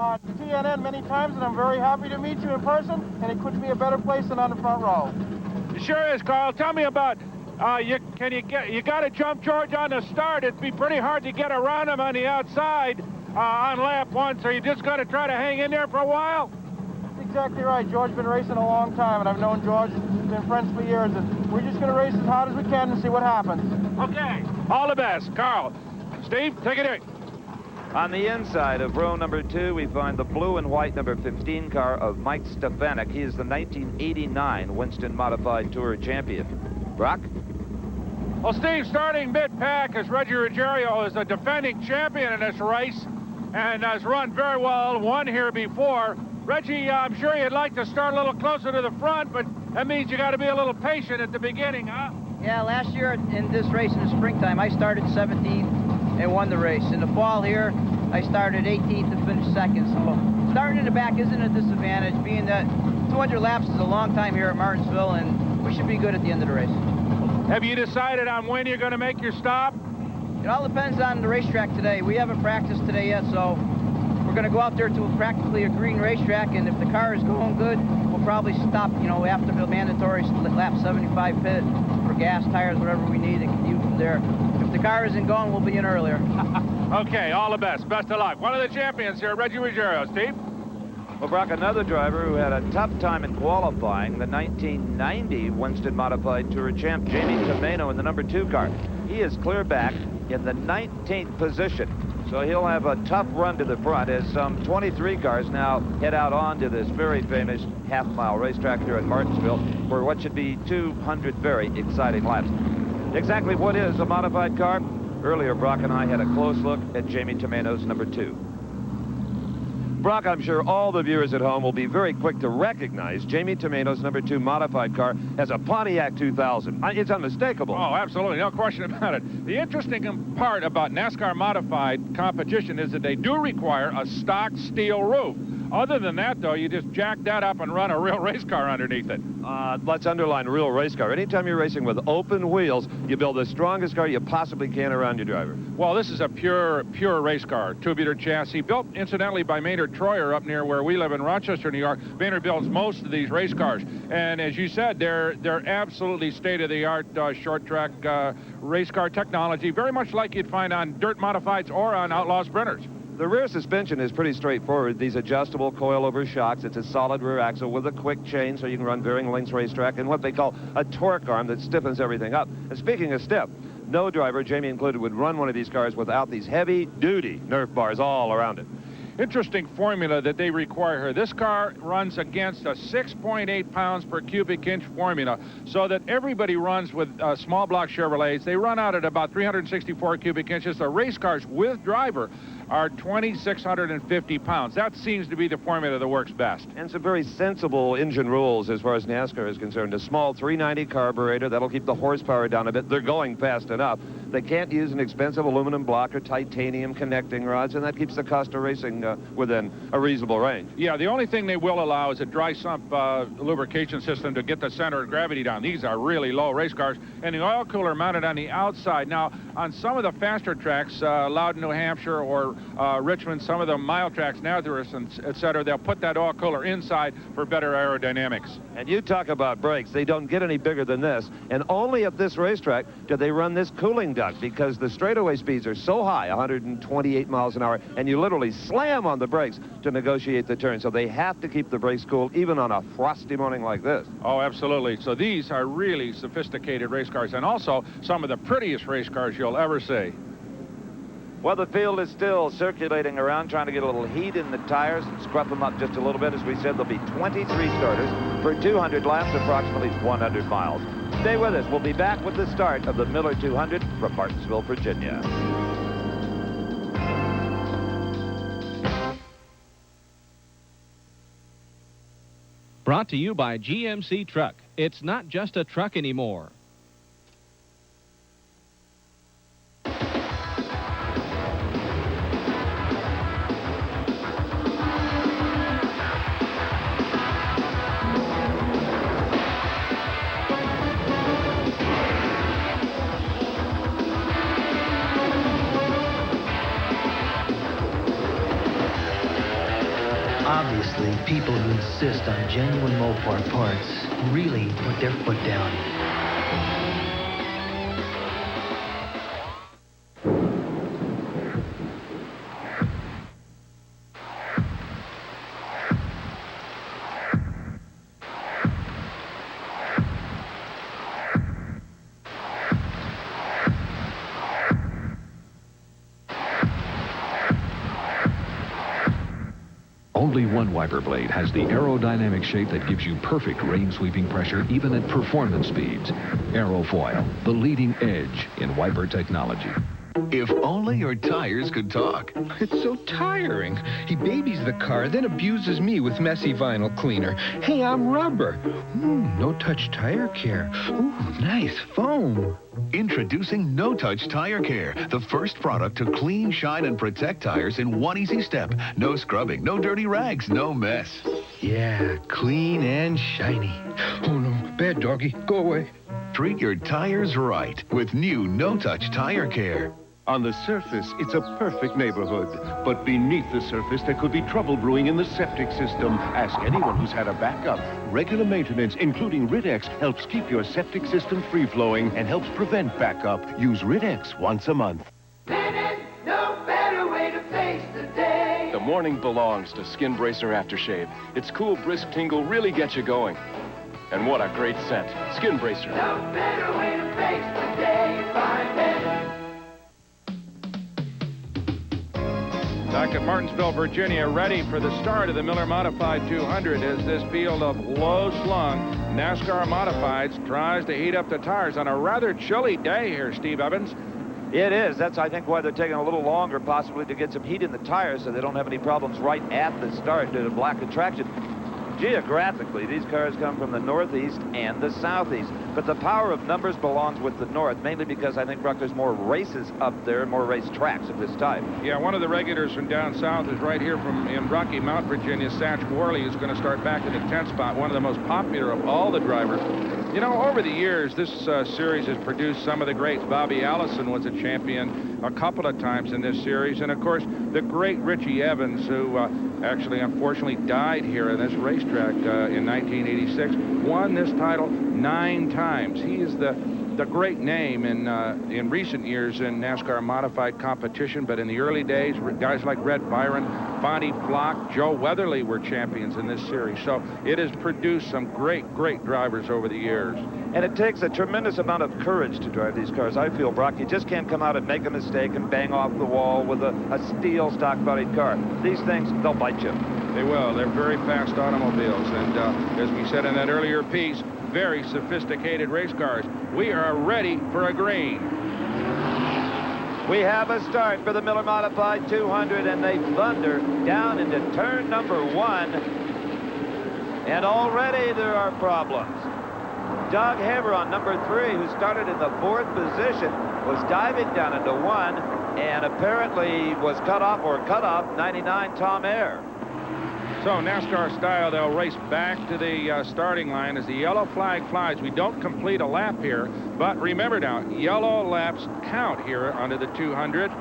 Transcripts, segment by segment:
TNN many times, and I'm very happy to meet you in person, and it couldn't be a better place than on the front row. It sure is, Carl. Tell me about, you got to jump George on the start. It'd be pretty hard to get around him on the outside on lap 1, so you just got to try to hang in there for a while? That's exactly right. George's been racing a long time, and I've known George, been friends for years, and we're just going to race as hard as we can and see what happens. Okay. All the best. Carl. Steve, take it in. On the inside of row number 2, we find the blue and white number 15 car of Mike Stefanik. He is the 1989 Winston Modified Tour champion. Brock? Well, Steve, starting mid-pack as Reggie Ruggiero is a defending champion in this race and has run very well, won here before. Reggie, I'm sure you'd like to start a little closer to the front, but that means you got to be a little patient at the beginning, huh? Yeah, last year in this race in the springtime, I started 17th and won the race. In the fall here, I started 18th and finished 2nd. So starting in the back isn't a disadvantage, being that 200 laps is a long time here at Martinsville, and we should be good at the end of the race. Have you decided on when you're going to make your stop? It all depends on the racetrack today. We haven't practiced today yet, so we're going to go out there to practically a green racetrack, and if the car is going good, we'll probably stop, you know, after the mandatory lap 75 pit for gas, tires, whatever we need, and continue from there. If the car isn't going, we'll be in earlier. Okay, all the best. Best of luck. One of the champions here, Reggie Ruggiero. Steve? Well, Brock, another driver who had a tough time in qualifying, the 1990 Winston Modified Tour champ, Jamie Tomeno, in the number 2 car. He is clear back in the 19th position. So he'll have a tough run to the front as some 23 cars now head out onto this very famous half-mile racetrack here at Martinsville for what should be 200 very exciting laps. Exactly what is a modified car? Earlier, Brock and I had a close look at Jamie Tomeno's number 2. Brock, I'm sure all the viewers at home will be very quick to recognize Jamie Tomeno's number 2 modified car as a Pontiac 2000. It's unmistakable. Oh, absolutely. No question about it. The interesting part about NASCAR modified competition is that they do require a stock steel roof. Other than that, though, you just jack that up and run a real race car underneath it. Let's underline real race car. Anytime you're racing with open wheels, you build the strongest car you possibly can around your driver. Well, this is a pure race car, tubular chassis, built incidentally by Maynard Troyer up near where we live in Rochester, New York. Maynard builds most of these race cars, and as you said, they're absolutely state-of-the-art short track race car technology, very much like you'd find on dirt modifieds or on outlaw sprinters. The rear suspension is pretty straightforward. These adjustable coilover shocks. It's a solid rear axle with a quick chain so you can run varying lengths racetrack, and what they call a torque arm that stiffens everything up. And speaking of stiff, no driver, Jamie included, would run one of these cars without these heavy-duty Nerf bars all around it. Interesting formula that they require here. This car runs against a 6.8 pounds per cubic inch formula, so that everybody runs with small block Chevrolets. They run out at about 364 cubic inches. The race cars with driver are 2,650 pounds. That seems to be the formula that works best. And some very sensible engine rules as far as NASCAR is concerned. A small 390 carburetor, that'll keep the horsepower down a bit. They're going fast enough. They can't use an expensive aluminum block or titanium connecting rods, and that keeps the cost of racing within a reasonable range. Yeah, the only thing they will allow is a dry sump lubrication system to get the center of gravity down. These are really low race cars, and the oil cooler mounted on the outside. Now, on some of the faster tracks, Loudon, New Hampshire, or Richmond, some of the mile tracks, Nazareth, et cetera, they'll put that oil cooler inside for better aerodynamics. And you talk about brakes. They don't get any bigger than this. And only at this racetrack do they run this cooling duct, because the straightaway speeds are so high, 128 miles an hour, and you literally slam on the brakes to negotiate the turn. So they have to keep the brakes cool even on a frosty morning like this. Oh, absolutely. So these are really sophisticated race cars, and also some of the prettiest race cars you'll ever see. Well, the field is still circulating around, trying to get a little heat in the tires and scrub them up just a little bit. As we said, there'll be 23 starters for 200 laps, approximately 100 miles. Stay with us. We'll be back with the start of the Miller 200 from Martinsville, Virginia. Brought to you by GMC Truck. It's not just a truck anymore. Obviously, people who insist on genuine Mopar parts really put their foot down. Only one wiper blade has the aerodynamic shape that gives you perfect rain sweeping pressure even at performance speeds. Aerofoil, the leading edge in wiper technology. If only your tires could talk. It's so tiring. He babies the car, then abuses me with messy vinyl cleaner. Hey, I'm rubber. No-touch tire care. Ooh, nice foam. Introducing No Touch Tire Care, the first product to clean, shine, and protect tires in one easy step. No scrubbing, no dirty rags, no mess. Yeah, clean and shiny. Oh, no, bad doggy. Go away. Treat your tires right with new No Touch Tire Care. On the surface, it's a perfect neighborhood. But beneath the surface, there could be trouble brewing in the septic system. Ask anyone who's had a backup. Regular maintenance, including Rid-X, helps keep your septic system free-flowing and helps prevent backup. Use Rid-X once a month. No better way to face the day. The morning belongs to Skin Bracer Aftershave. Its cool, brisk tingle really gets you going. And what a great scent. Skin Bracer. No better way to face the day. Find it. Back at Martinsville, Virginia, ready for the start of the Miller Modified 200 as this field of low-slung NASCAR Modifieds tries to heat up the tires on a rather chilly day here, Steve Evans. It is. That's, I think, why they're taking a little longer, possibly, to get some heat in the tires so they don't have any problems right at the start due to black attraction. Geographically, these cars come from the northeast and the southeast, but the power of numbers belongs with the north, mainly because I think, Brock, there's more races up there, more race tracks of this type. Yeah, one of the regulars from down south is right here in Rocky Mount, Virginia. Satch Worley is going to start back in the 10th spot, one of the most popular of all the drivers. You know, over the years, this series has produced some of the greats. Bobby Allison was a champion a couple of times in this series, and of course, the great Richie Evans, who actually, unfortunately, died here in this racetrack in 1986, won this title 9 times. He is the great name in recent years in NASCAR modified competition, but in the early days, guys like Red Byron, Bonnie Flock, Joe Weatherly were champions in this series. So it has produced some great drivers over the years. And it takes a tremendous amount of courage to drive these cars. I feel, Brock, you just can't come out and make a mistake and bang off the wall with a steel stock-bodied car. These things, they'll bite you. They will. They're very fast automobiles. And as we said in that earlier piece, very sophisticated race cars. We are ready for a green. We have a start for the Miller Modified 200, and they thunder down into turn number 1. And already there are problems. Doug Heveron, number 3, who started in the 4th position, was diving down into 1 and apparently was cut off 99 Tom Ayer. So NASCAR style, they'll race back to the starting line as the yellow flag flies. We don't complete a lap here, but remember now, yellow laps count here under the 200.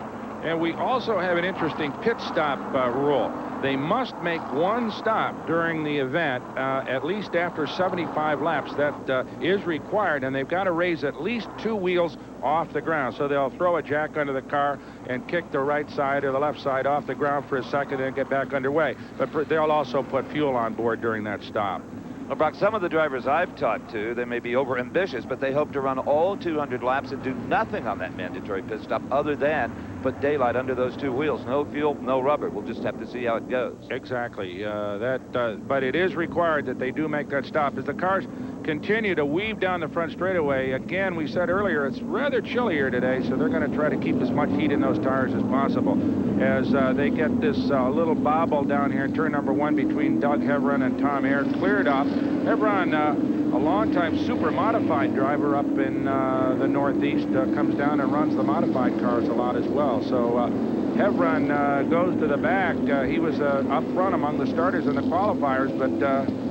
And we also have an interesting pit stop rule. They must make one stop during the event, at least after 75 laps. That is required, and they've got to raise at least 2 wheels off the ground. So they'll throw a jack under the car and kick the right side or the left side off the ground for a second and get back underway. But they'll also put fuel on board during that stop. Well, Brock, some of the drivers I've talked to, they may be over-ambitious, but they hope to run all 200 laps and do nothing on that mandatory pit stop other than put daylight under those 2 wheels. No fuel, no rubber. We'll just have to see how it goes. Exactly. But it is required that they do make that stop. As the cars continue to weave down the front straightaway, again, we said earlier, it's rather chilly here today, so they're going to try to keep as much heat in those tires as possible. As they get this little bobble down here in turn number 1 between Doug Heveron and Tom Ayer cleared up. Heveron, a longtime super modified driver up in the Northeast, comes down and runs the modified cars a lot as well. So Heveron goes to the back. He was up front among the starters in the qualifiers, but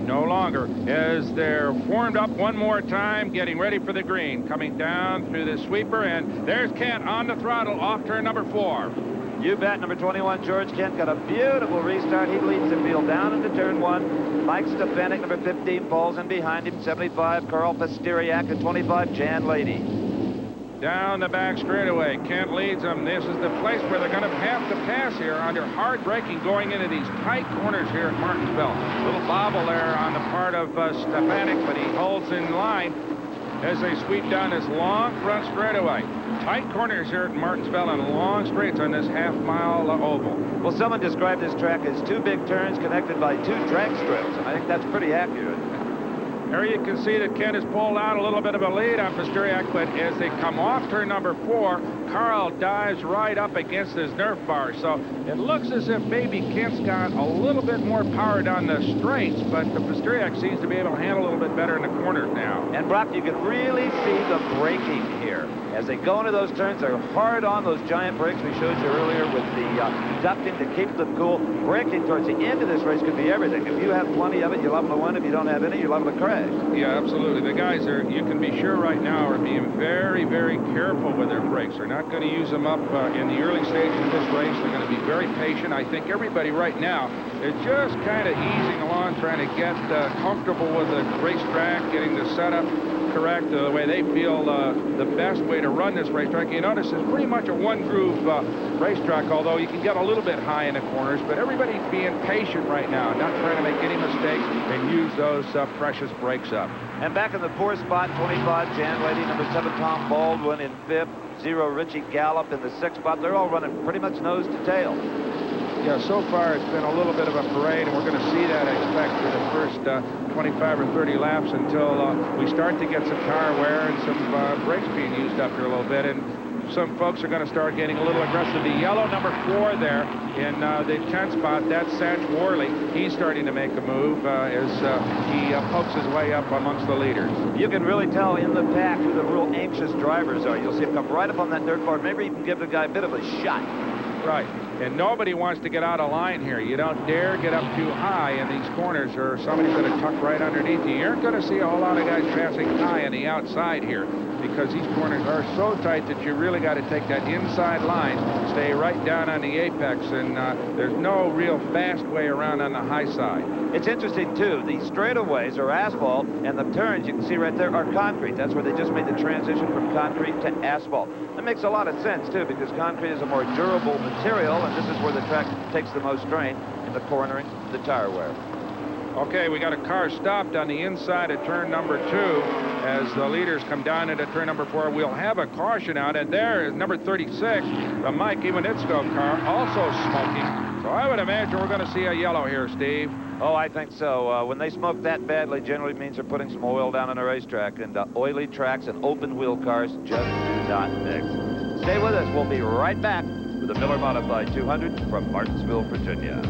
no longer. As they're formed up one more time, getting ready for the green, coming down through the sweeper, and there's Kent on the throttle off turn number 4. You bet. Number 21, George Kent, got a beautiful restart. He leads the field down into turn 1. Mike Stefanik, number 15, falls in behind him. 75, Carl Pastiriak, and 25, Jan Lady. Down the back straightaway, Kent leads them. This is the place where they're going to have to pass here under hard braking going into these tight corners here at Martinsville. Little bobble there on the part of Stefanik, but he holds in line as they sweep down this long front straightaway. Tight corners here at Martinsville and long straights on this half-mile oval. Well, someone described this track as 2 big turns connected by 2 drag strips, and I think that's pretty accurate. Here you can see that Kent has pulled out a little bit of a lead on Pastiriak, but as they come off turn number 4, Carl dives right up against his Nerf bar. So it looks as if maybe Kent's got a little bit more power down the straights, but the Pastiriak seems to be able to handle a little bit better in the corners now. And Brock, you can really see the braking here. As they go into those turns, they're hard on those giant brakes we showed you earlier with the ducting to keep them cool. Braking towards the end of this race could be everything. If you have plenty of it, you're liable to win. If you don't have any, you're liable to crash. Yeah, absolutely. The guys are, you can be sure right now, are being very, very careful with their brakes. They're not going to use them up in the early stages of this race. They're going to be very patient. I think everybody right now is just kind of easing along, trying to get comfortable with the racetrack, getting the setup correct, the way they feel the best way to run this racetrack. You notice it's pretty much a one-groove racetrack, although you can get a little bit high in the corners, but everybody's being patient right now, not trying to make any mistakes and use those precious brakes up. And back in the 4th spot, 25, Jan Lady, number 7, Tom Baldwin in 5th, 0, Richie Gallup in the 6th spot. They're all running pretty much nose to tail. Yeah, so far it's been a little bit of a parade, and we're going to see that, I expect, for the first 25 or 30 laps until we start to get some tire wear and some brakes being used up here a little bit. And some folks are going to start getting a little aggressive. The yellow number 4 there in the 10th spot, that's Satch Worley. He's starting to make a move as he pokes his way up amongst the leaders. You can really tell in the pack who the real anxious drivers are. You'll see him come right up on that dirt bar. Maybe even give the guy a bit of a shot. Right. And nobody wants to get out of line here. You don't dare get up too high in these corners or somebody's going to tuck right underneath you. You aren't going to see a whole lot of guys passing high on the outside here because these corners are so tight that you really got to take that inside line, stay right down on the apex, and there's no real fast way around on the high side. It's interesting, too. The straightaways are asphalt, and the turns you can see right there are concrete. That's where they just made the transition from concrete to asphalt. That makes a lot of sense, too, because concrete is a more durable material, and this is where the track takes the most strain in the cornering, the tire wear. Okay, we got a car stopped on the inside of turn number 2 as the leaders come down into turn number 4. We'll have a caution out, and there is number 36, the Mike Iwanitsko car, also smoking. So I would imagine we're going to see a yellow here, Steve. Oh, I think so. When they smoke that badly, generally means they're putting some oil down on a racetrack, and oily tracks and open-wheel cars just do not mix. Stay with us. We'll be right back with the Miller Modified 200 from Martinsville, Virginia.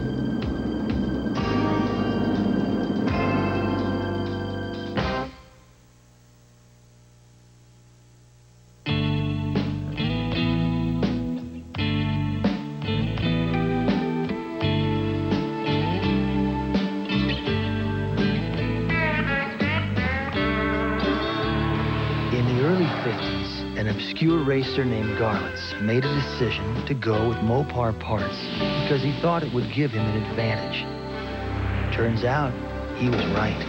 An obscure racer named Garlitz made a decision to go with Mopar parts because he thought it would give him an advantage. Turns out, he was right.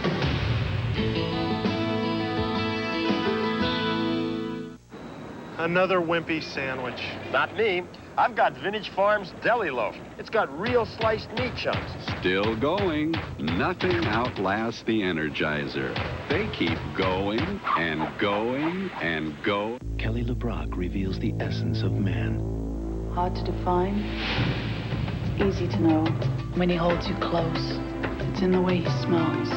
Another wimpy sandwich. Not me. I've got Vintage Farms Deli Loaf. It's got real sliced meat chunks. Still going. Nothing outlasts the Energizer. They keep going and going and going. Kelly LeBrock reveals the essence of man. Hard to define, easy to know. When he holds you close, it's in the way he smells.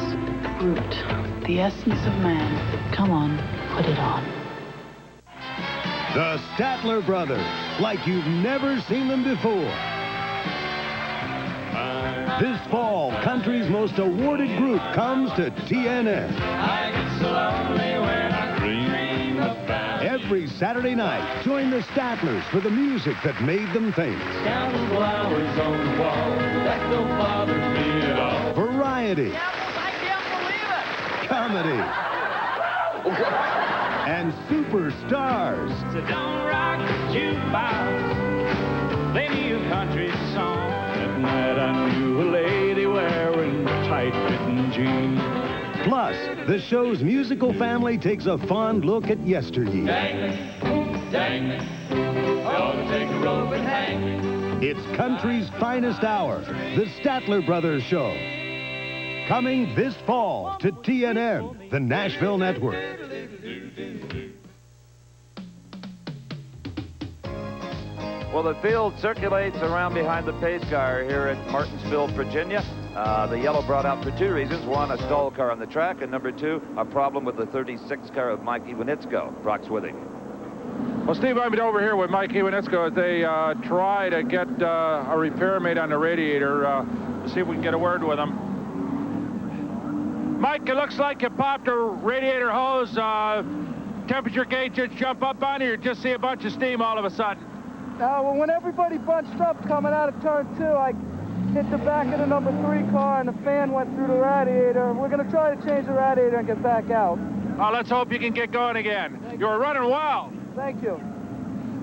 Brute, the essence of man. Come on, put it on. The Statler Brothers, like you've never seen them before. This fall, country's most awarded group comes to TNN. I get so lonely when I dream about Every Saturday night, join the Statlers for the music that made them famous. counting flowers on the wall. That don't bother me at all. Variety. I can't believe it. Comedy. And superstars. So don't rock the jukebox. Play me a country song. That night I knew a lady wearing tight-fitting jeans. Plus, the show's musical family takes a fond look at yesteryear. Dang, gonna take a rope and hang. It's country's finest hour, the Statler Brothers Show. Coming this fall to TNN, the Nashville Network. Well, the field circulates around behind the pace car here at Martinsville, Virginia. The yellow brought out for two reasons. One, a stall car on the track, and number two, a problem with the 36 car of Mike Iwanitzko. Brock's with him. Well, Steve, I'm over here with Mike Iwanitzko as they try to get a repair made on the radiator. To see if we can get a word with him. Mike, it looks like you popped a radiator hose. Temperature gauge just jump up on you, or just see a bunch of steam all of a sudden? Well, when everybody bunched up coming out of turn 2, I hit the back of the number 3 car and the fan went through the radiator. We're going to try to change the radiator and get back out. Oh, let's hope you can get going again. You were running well. Thank you.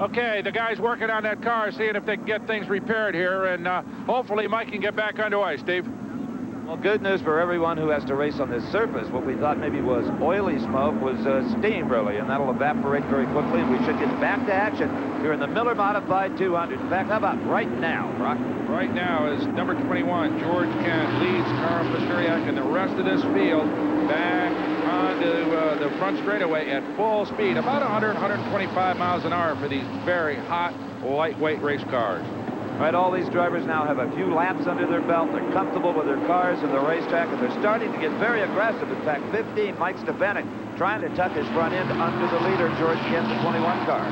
Okay, the guy's working on that car, seeing if they can get things repaired here, and hopefully Mike can get back underway. Steve? Well, good news for everyone who has to race on this surface. What we thought maybe was oily smoke was steam, really, and that'll evaporate very quickly, and we should get back to action here in the Miller Modified 200. In fact, how about right now, Brock? Right now is number 21, George Kent, leads Carl Pasturiak and the rest of this field back onto the front straightaway at full speed, about 100, 125 miles an hour for these very hot, lightweight race cars. Right, all these drivers now have a few laps under their belt. They're comfortable with their cars and the racetrack, and they're starting to get very aggressive. In fact, 15, Mike Stefanik, trying to tuck his front end under the leader, George Kent, the 21 car.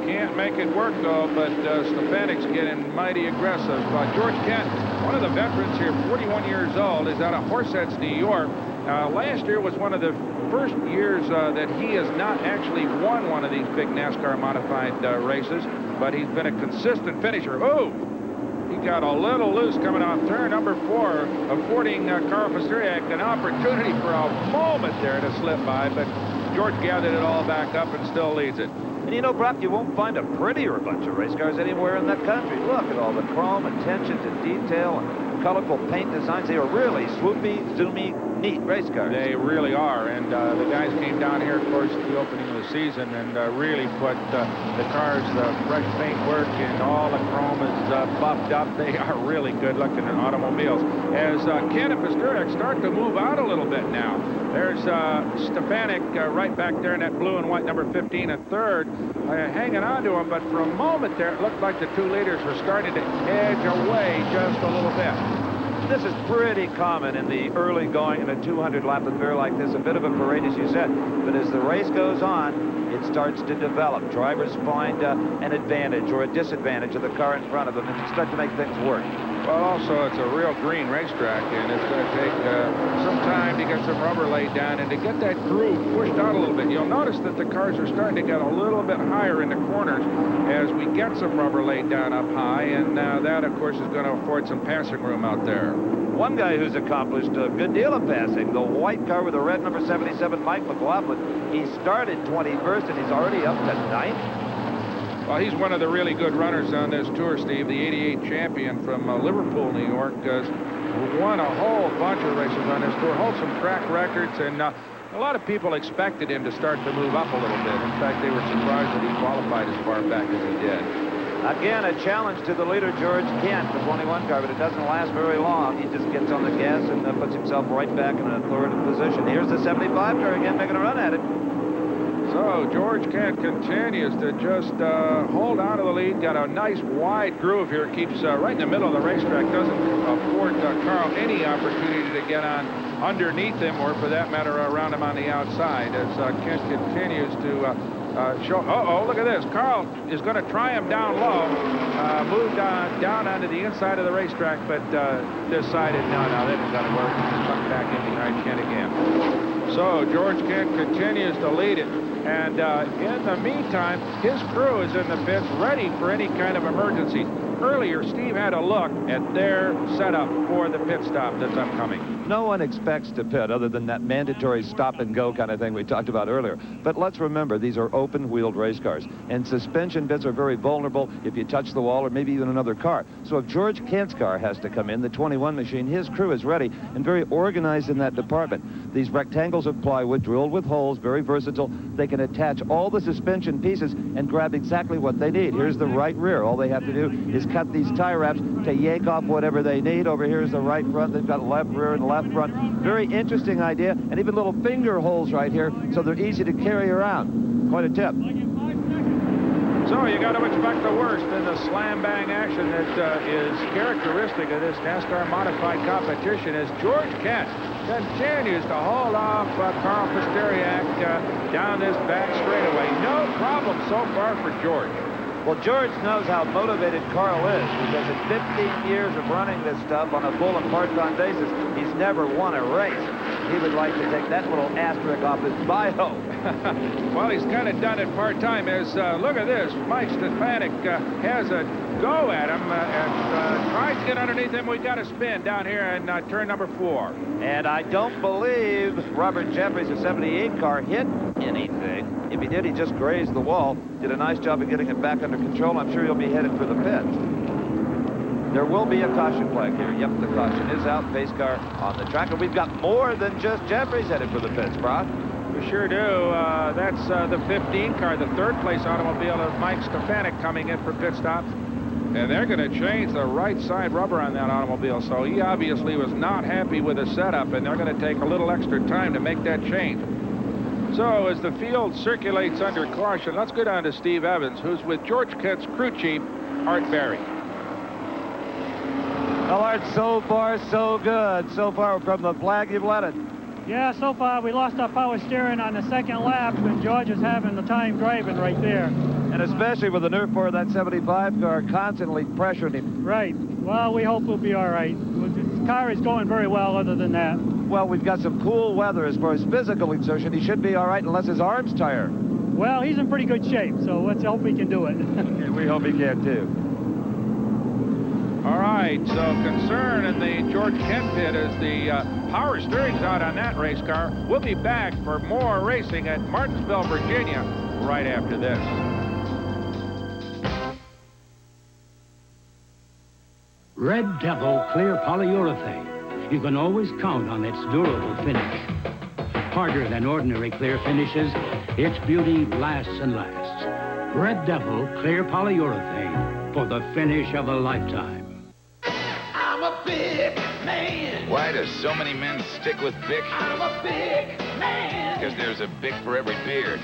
Can't make it work, though, but Stefanik's getting mighty aggressive. George Kent, one of the veterans here, 41 years old, is out of Horseheads, New York. Last year was one of the first years that he has not actually won one of these big NASCAR modified races, but he's been a consistent finisher. Oh, he got a little loose coming off turn number 4, affording Carl Pasturiak an opportunity for a moment there to slip by, but George gathered it all back up and still leads it. And you know, Brock, you won't find a prettier bunch of race cars anywhere in the country. Look at all the chrome, attention to detail, and colorful paint designs. They are really swoopy, zoomy, neat race cars. They really are, and the guys came down here, of course, at the opening of the season and really put the cars, fresh paint work, and all the chrome is buffed up. They are really good-looking automobiles. As Kent and Pasturiak start to move out a little bit now. There's Stefanik right back there in that blue and white number 15 and third, hanging on to him, but for a moment there, it looked like the two leaders were starting to edge away just a little bit. This is pretty common in the early going in a 200-lap affair like this, a bit of a parade, as you said. But as the race goes on, it starts to develop. Drivers find an advantage or a disadvantage of the car in front of them and start to make things work. Well, also, it's a real green racetrack, and it's going to take some time to get some rubber laid down and to get that groove pushed out a little bit. You'll notice that the cars are starting to get a little bit higher in the corners as we get some rubber laid down up high, and that, of course, is going to afford some passing room out there. One guy who's accomplished a good deal of passing, the white car with the red number 77, Mike McLaughlin. He started 21st, and he's already up to 9th. Well, he's one of the really good runners on this tour, Steve. The 88 champion from Liverpool, New York, won a whole bunch of races on this tour, holds some track records, and a lot of people expected him to start to move up a little bit. In fact, they were surprised that he qualified as far back as he did. Again, a challenge to the leader, George Kent, the 21 car, but it doesn't last very long. He just gets on the gas and puts himself right back in an authoritative position. Here's the 75 car again, making a run at it. So George Kent continues to just hold on to the lead. Got a nice wide groove here. Keeps right in the middle of the racetrack. Doesn't afford Carl any opportunity to get on underneath him, or for that matter, around him on the outside. As Kent continues to show. Look at this. Carl is going to try him down low. Moved down onto the inside of the racetrack, but decided, no, that isn't going to work. He's tucked back in behind Kent again. So George Kent continues to lead it. And in the meantime, his crew is in the pits ready for any kind of emergency. earlier, Steve had a look at their setup for the pit stop that's upcoming. No one expects to pit other than that mandatory stop-and-go kind of thing we talked about earlier. But let's remember, these are open-wheeled race cars, and suspension bits are very vulnerable if you touch the wall or maybe even another car. So if George Kent's car has to come in, the 21 machine, his crew is ready and very organized in that department. These rectangles of plywood drilled with holes, very versatile. They can attach all the suspension pieces and grab exactly what they need. Here's the right rear. All they have to do is cut these tie wraps to yank off whatever they need. Over here is the right front. They've got left rear and left front. Very interesting idea, and even little finger holes right here, so they're easy to carry around. Quite a tip. So you got to expect the worst in the slam-bang action that is characteristic of this NASCAR modified competition as George Kent continues to hold off Carl Pisteriak down this back straightaway. No problem so far for George. Well, George knows how motivated Carl is because in 15 years of running this stuff on a full and part-time basis, he's never won a race. He would like to take that little asterisk off his bio. Well, he's kind of done it part-time. Look at this. Mike Stefanik has a go at him and tries to get underneath him. We got a spin down here in turn number 4. And I don't believe Robert Jeffries' 78 car hit anything. If he did, he just grazed the wall. Did a nice job of getting it back under control. I'm sure he'll be headed for the pit. There will be a caution flag here. Yep, the caution is out. Pace car on the track. And we've got more than just Jeffries headed for the pits, Brock. We sure do. That's the 15 car, the third place automobile of Mike Stefanik coming in for pit stops. And they're going to change the right side rubber on that automobile. So he obviously was not happy with the setup, and they're going to take a little extra time to make that change. So as the field circulates under caution, let's go down to Steve Evans, who's with George Kent's crew chief, Art Berry. Well, Art, so far, so good. So far from the flag, you've led it. Yeah, so far we lost our power steering on the second lap when George is having the time driving right there. And especially with the nerve for that 75 car constantly pressuring him. Right. Well, we hope we'll be all right. The car is going very well other than that. Well, we've got some cool weather as far as physical exertion. He should be all right unless his arm's tired. Well, he's in pretty good shape, so let's hope he can do it. And we hope he can, too. All right, so concern in the George Kent pit as the power steering's out on that race car. We'll be back for more racing at Martinsville, Virginia, right after this. Red Devil Clear Polyurethane. You can always count on its durable finish. Harder than ordinary clear finishes, its beauty lasts and lasts. Red Devil Clear Polyurethane for the finish of a lifetime. I'm a big man. Why do so many men stick with Bic? I'm a big man. Because there's a Bic for every beard.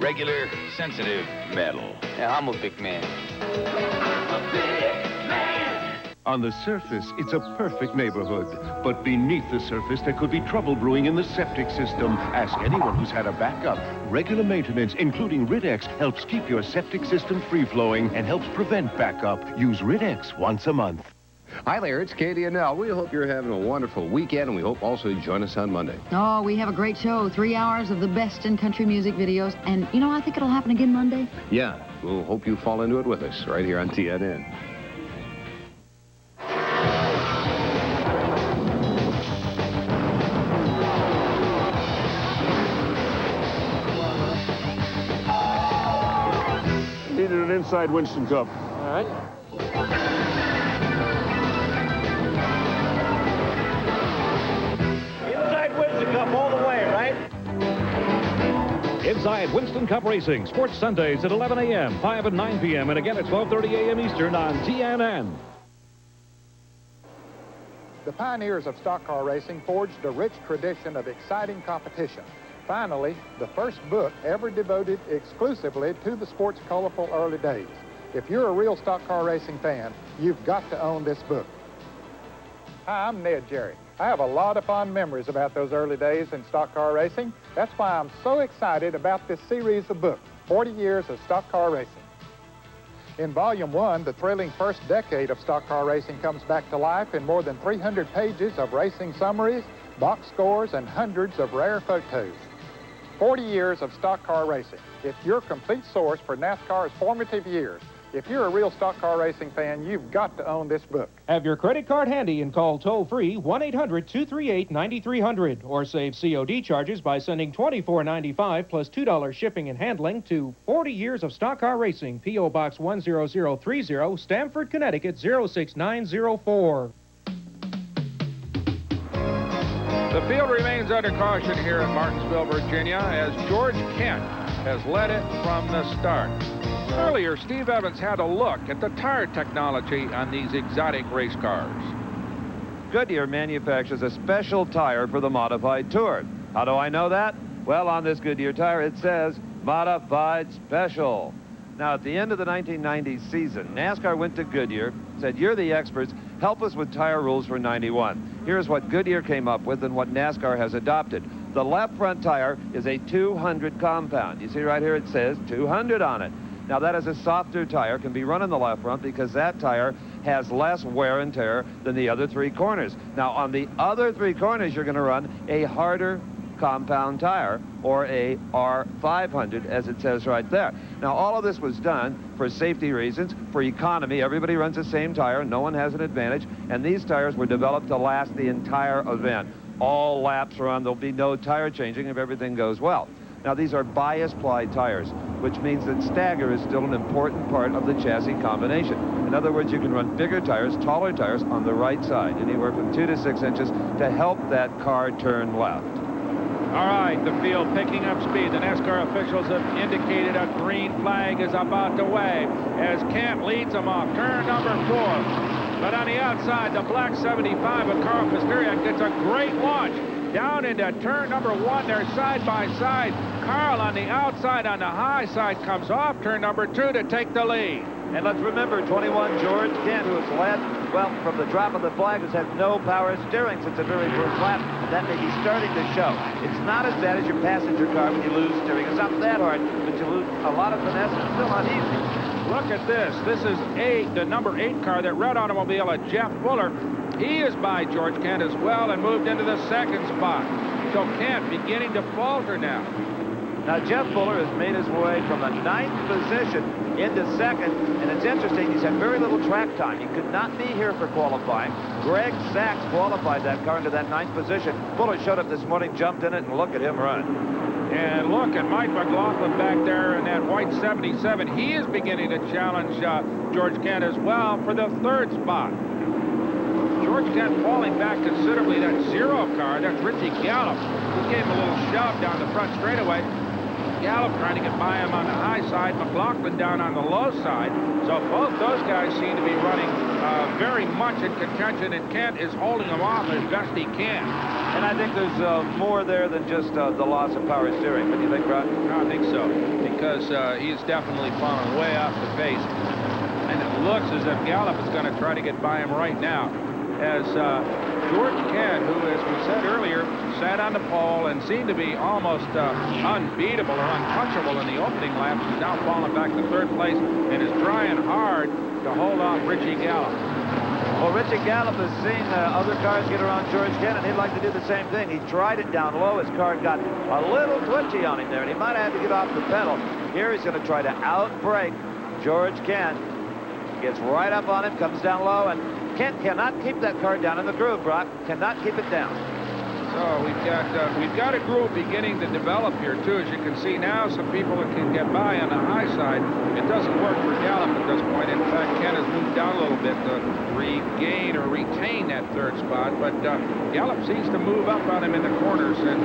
Regular, sensitive, metal. Yeah, I'm a big man. I'm a big man. On the surface, it's a perfect neighborhood. But beneath the surface, there could be trouble brewing in the septic system. Ask anyone who's had a backup. Regular maintenance, including Rid-X, helps keep your septic system free-flowing and helps prevent backup. Use Rid-X once a month. Hi there, it's Katie and Nell. We hope you're having a wonderful weekend, and we hope also you join us on Monday. Oh, we have a great show. 3 hours of the best in country music videos. And, you know, I think it'll happen again Monday. Yeah, we'll hope you fall into it with us right here on TNN. Needed an inside Winston Cup. All right. Cup all the way, right? Inside Winston Cup Racing, Sports Sundays at 11 a.m., 5 and 9 p.m., and again at 12:30 a.m. Eastern on TNN. The pioneers of stock car racing forged a rich tradition of exciting competition. Finally, the first book ever devoted exclusively to the sport's colorful early days. If you're a real stock car racing fan, you've got to own this book. Hi, I'm Ned Jerry. I have a lot of fond memories about those early days in stock car racing. That's why I'm so excited about this series of books, 40 Years of Stock Car Racing. In Volume 1, the thrilling first decade of stock car racing comes back to life in more than 300 pages of racing summaries, box scores, and hundreds of rare photos. 40 Years of Stock Car Racing. It's your complete source for NASCAR's formative years. If you're a real stock car racing fan, you've got to own this book. Have your credit card handy and call toll-free 1-800-238-9300 or save COD charges by sending $24.95 plus $2 shipping and handling to 40 Years of Stock Car Racing, P.O. Box 10030, Stamford, Connecticut 06904. The field remains under caution here in Martinsville, Virginia, as George Kent has led it from the start. Earlier, Steve Evans had a look at the tire technology on these exotic race cars. Goodyear manufactures a special tire for the Modified Tour. How do I know that? Well, on this Goodyear tire, it says Modified Special. Now, at the end of the 1990 season, NASCAR went to Goodyear, said, you're the experts, help us with tire rules for 91. Here's what Goodyear came up with and what NASCAR has adopted. The left front tire is a 200 compound. You see right here it says 200 on it. Now, that is a softer tire, can be run in the left front because that tire has less wear and tear than the other three corners. Now, on the other three corners, you're going to run a harder compound tire, or a R500, as it says right there. Now, all of this was done for safety reasons, for economy. Everybody runs the same tire, no one has an advantage, and these tires were developed to last the entire event. All laps run, there'll be no tire changing if everything goes well. Now, these are bias-ply tires, which means that stagger is still an important part of the chassis combination. In other words, you can run bigger tires, taller tires on the right side, anywhere from 2 to 6 inches, to help that car turn left. All right, the field picking up speed. The NASCAR officials have indicated a green flag is about to wave as Kent leads them off turn number 4. But on the outside, the black 75 of Carl Pisteriak gets a great launch down into turn number 1. They're side by side. Carl on the outside, on the high side, comes off turn number 2 to take the lead. And let's remember, 21 George Kent, who has led, well, from the drop of the flag, has had no power steering since the very first lap. That may be starting to show. It's not as bad as your passenger car when you lose steering. It's not that hard, but you lose a lot of finesse. It's still not easy. Look at this. This is the number 8 car, that red automobile of Jeff Fuller. He is by George Kent as well and moved into the 2nd spot. So Kent beginning to falter now. Now, Jeff Fuller has made his way from the 9th position into 2nd, and it's interesting, he's had very little track time. He could not be here for qualifying. Greg Sachs qualified that car into that 9th position. Fuller showed up this morning, jumped in it, and look at him run. And look at Mike McLaughlin back there in that white 77. He is beginning to challenge George Kent as well for the 3rd spot. George Kent falling back considerably. That 0 car, that's Richie Gallup, who gave him a little shove down the front straightaway. Gallup trying to get by him on the high side, McLaughlin down on the low side. So both those guys seem to be running very much in contention, and Kent is holding them off as best he can. And I think there's more there than just the loss of power steering. What do you think, Rod? I think so, because he's definitely fallen way off the pace. And it looks as if Gallup is going to try to get by him right now, as George Kent, who, as we said earlier, sat on the pole and seemed to be almost unbeatable or untouchable in the opening laps, is now falling back to 3rd place and is trying hard to hold off Richie Gallup. Well, Richie Gallup has seen other cars get around George Kent, and he'd like to do the same thing. He tried it down low. His car got a little twitchy on him there, and he might have had to get off the pedal. Here he's going to try to outbrake George Kent. Gets right up on him, comes down low, and Kent cannot keep that car down in the groove, Brock. Cannot keep it down. So we've got a groove beginning to develop here too. As you can see now, some people can get by on the high side. It doesn't work for Gallup at this point. In fact, Kent has moved down a little bit to regain or retain that 3rd spot. But Gallup seems to move up on him in the corners, and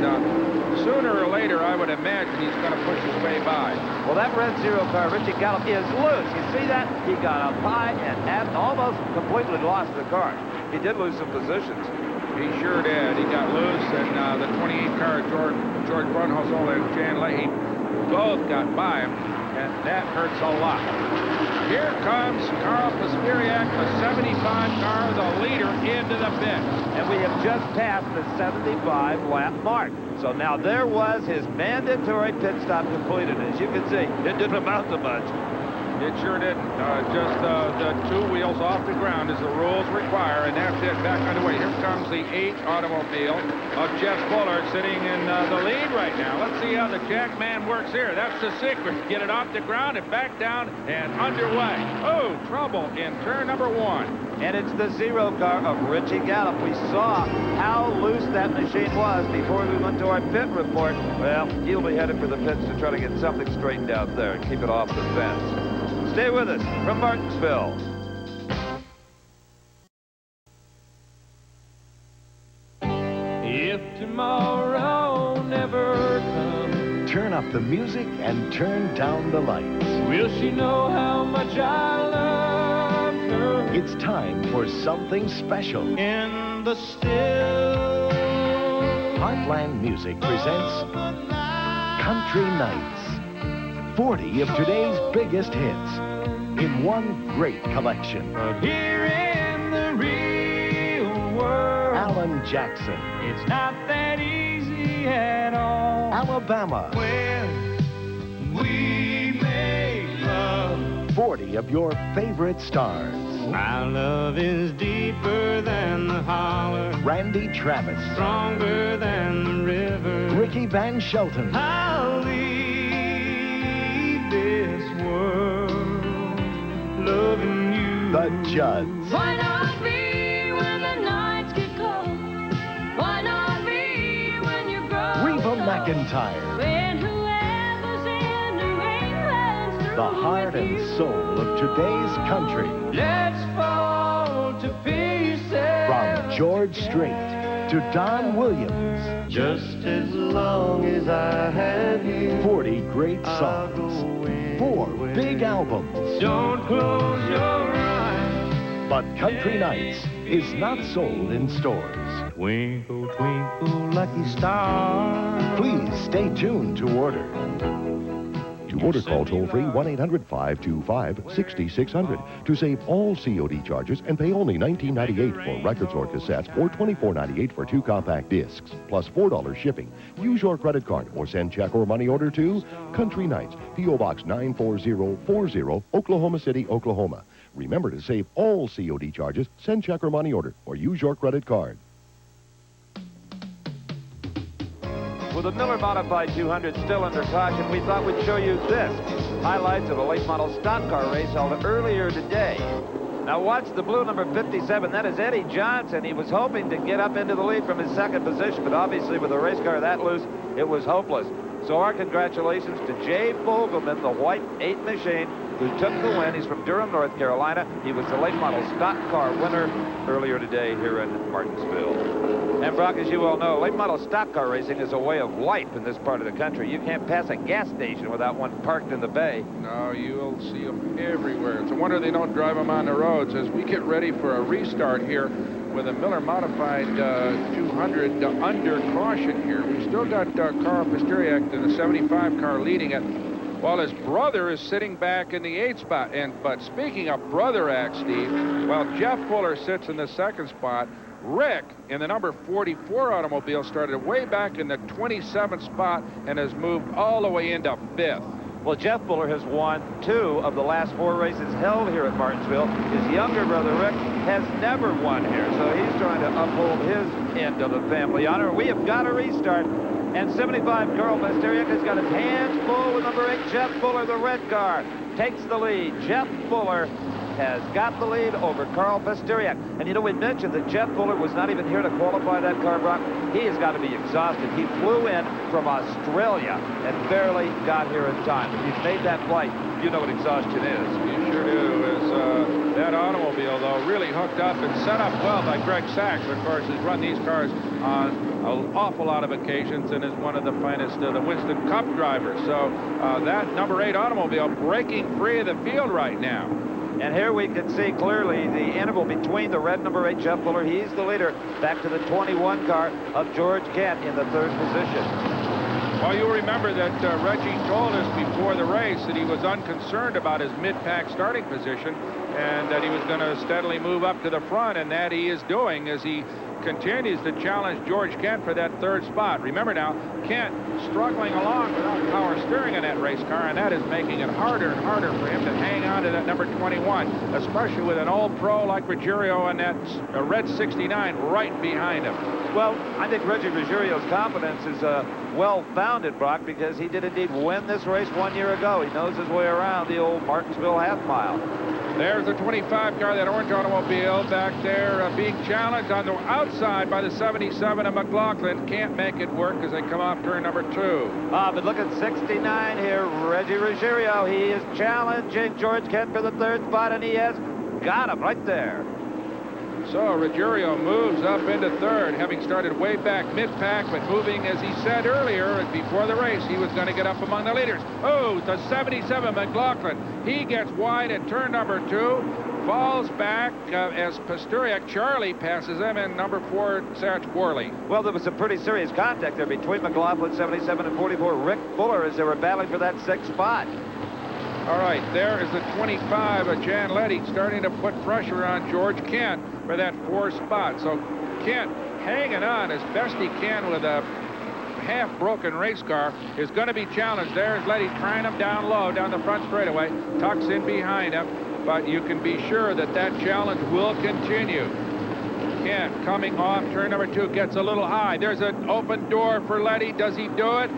sooner or later, I would imagine he's going to push his way by. Well, that red 0 car, Richie Gallup, is loose. You see that? He got up high and almost completely lost the car. He did lose some positions. He sure did. He got loose, and the 28 car, George Brunhosel and Jan Leahy, both got by him, and that hurts a lot. Here comes Carl Pisteriak, the 75 car, the leader, into the pit. And we have just passed the 75 lap mark. So now there was his mandatory pit stop completed. As you can see, it didn't amount to much. It sure didn't. Just the 2 wheels off the ground as the rules require, and that's it. Back underway. Here comes the 8 automobile of Jeff Fuller sitting in the lead right now. Let's see how the Jackman works here. That's the secret. Get it off the ground and back down and underway. Oh, trouble in turn number 1. And it's the 0 car of Richie Gallup. We saw how loose that machine was before we went to our pit report. Well, he'll be headed for the pits to try to get something straightened out there and keep it off the fence. Stay with us from Martinsville. If tomorrow never comes, Turn up the music and turn down the lights. will she know how much I love her? It's time for something special. In the still Heartland Music presents Country Nights. 40 of today's biggest hits in one great collection. But here in the real world, Alan Jackson, it's not that easy at all. Alabama. When we make love, 40 of your favorite stars. our love is deeper than the holler, Randy Travis, stronger than the river. Ricky Van Shelton, I'll leave this world loving you. The Judds, Why not be when the nights get cold? Why not be when you're growing Reba old? McEntire, When whoever's in New England's through the heart with and you. soul of today's country. Let's fall to pieces. From George Strait to Don Williams, Just as long as I have you, 40 great songs, 4 big albums. don't close your eyes. But Country Nights is not sold in stores. Twinkle, twinkle, lucky star. Please stay tuned to order. To order, call toll-free 1-800-525-6600 to save all COD charges and pay only $19.98 for records or cassettes or $24.98 for 2 compact discs, plus $4 shipping. Use your credit card or send check or money order to Country Nights, P.O. Box 94040, Oklahoma City, Oklahoma. Remember to save all COD charges, send check or money order, or use your credit card. With the Miller Modified 200 still under caution, we thought we'd show you this. Highlights of a late model stock car race held earlier today. Now watch the blue number 57. That is Eddie Johnson. He was hoping to get up into the lead from his 2nd position, but obviously with a race car that loose, it was hopeless. So our congratulations to Jay Fogelman, the white 8 machine, who took the win. He's from Durham, North Carolina. He was the late model stock car winner earlier today here in Martinsville. And Brock, as you well know, late model stock car racing is a way of life in this part of the country. You can't pass a gas station without one parked in the bay. No, you'll see them everywhere. It's a wonder they don't drive them on the roads. As we get ready for a restart here with a Miller Modified 200 under caution here, we still got Carl Pisteriak in the 75 car leading it, while his brother is sitting back in the 8th spot. But speaking of brother acts, Steve, while Jeff Fuller sits in the 2nd spot, Rick in the number 44 automobile started way back in the 27th spot and has moved all the way into 5th. Well, Jeff Fuller has won 2 of the last 4 races held here at Martinsville. His younger brother, Rick, has never won here, so he's trying to uphold his end of the family honor. We have got a restart, and 75 Carl Pisteriak has got his hands full with number 8, Jeff Fuller, the red car, takes the lead. Jeff Fuller has got the lead over Carl Pisteriak. And you know, we mentioned that Jeff Fuller was not even here to qualify that car, Brock. He has got to be exhausted. He flew in from Australia and barely got here in time. If you've made that flight, you know what exhaustion is. You sure do. That automobile, though, really hooked up and set up well by Greg Sachs. Of course, has run these cars on an awful lot of occasions and is one of the finest of the Winston Cup drivers. So that number 8 automobile breaking free of the field right now. And here we can see clearly the interval between the red number 8, Jeff Fuller, he's the leader, back to the 21 car of George Kent in the 3rd position. Well, you'll remember that Reggie told us before the race that he was unconcerned about his mid-pack starting position, and that he was going to steadily move up to the front, and that he is doing as he continues to challenge George Kent for that third spot. Remember now, Kent struggling along without power steering in that race car, and that is making it harder and harder for him to hang on to that number 21, especially with an old pro like Ruggiero and that red 69 right behind him. Well, I think Reggie Ruggiero's confidence is well-founded, Brock, because he did indeed win this race 1 year ago. He knows his way around the old Martinsville half mile. There's the 25 car, that orange automobile back there being challenged on the outside by the 77 of McLaughlin. Can't make it work as they come off turn number 2. But look at 69 here, Reggie Ruggiero. He is challenging George Kent for the third spot, and he has got him right there. So Ruggiero moves up into third, having started way back mid-pack, but moving, as he said earlier, before the race, he was going to get up among the leaders. Oh, the 77 McLaughlin. He gets wide at turn number 2, falls back as Pasturiak Charlie passes him, and number 4, Satch Worley. Well, there was some pretty serious contact there between McLaughlin, 77, and 44, Rick Fuller, as they were battling for that 6th spot. All right, there is the 25 of Jan Letty starting to put pressure on George Kent for that 4th spot. So Kent, hanging on as best he can with a half-broken race car, is going to be challenged. There's Letty trying him down low, down the front straightaway, tucks in behind him, but you can be sure that that challenge will continue. Kent coming off turn number 2 gets a little high. There's an open door for Letty. Does he do it?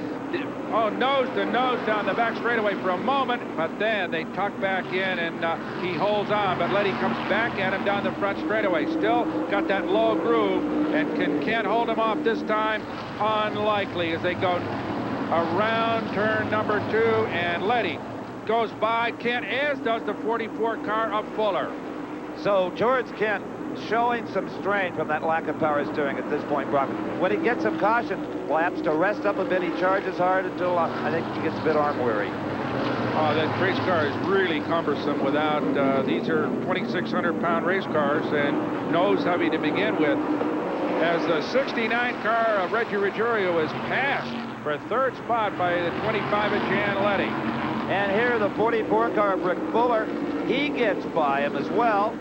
Oh, nose to nose down the back straightaway for a moment, but then they tuck back in, and he holds on. But Letty comes back at him down the front straightaway. Still got that low groove, and can Kent hold him off this time? Unlikely, as they go around turn number 2, and Letty goes by Kent, as does the 44 car of Fuller. So George Kent showing some strain from that lack of power steering at this point, Brock. When he gets some caution laps to rest up a bit, he charges hard until I think he gets a bit arm weary. Oh, that race car is really cumbersome without, these are 2,600-pound race cars and nose heavy to begin with. As the 69 car of Reggie Ruggiero is passed for 3rd spot by the 25 of Jan Letty. And here the 44 car of Rick Fuller, he gets by him as well.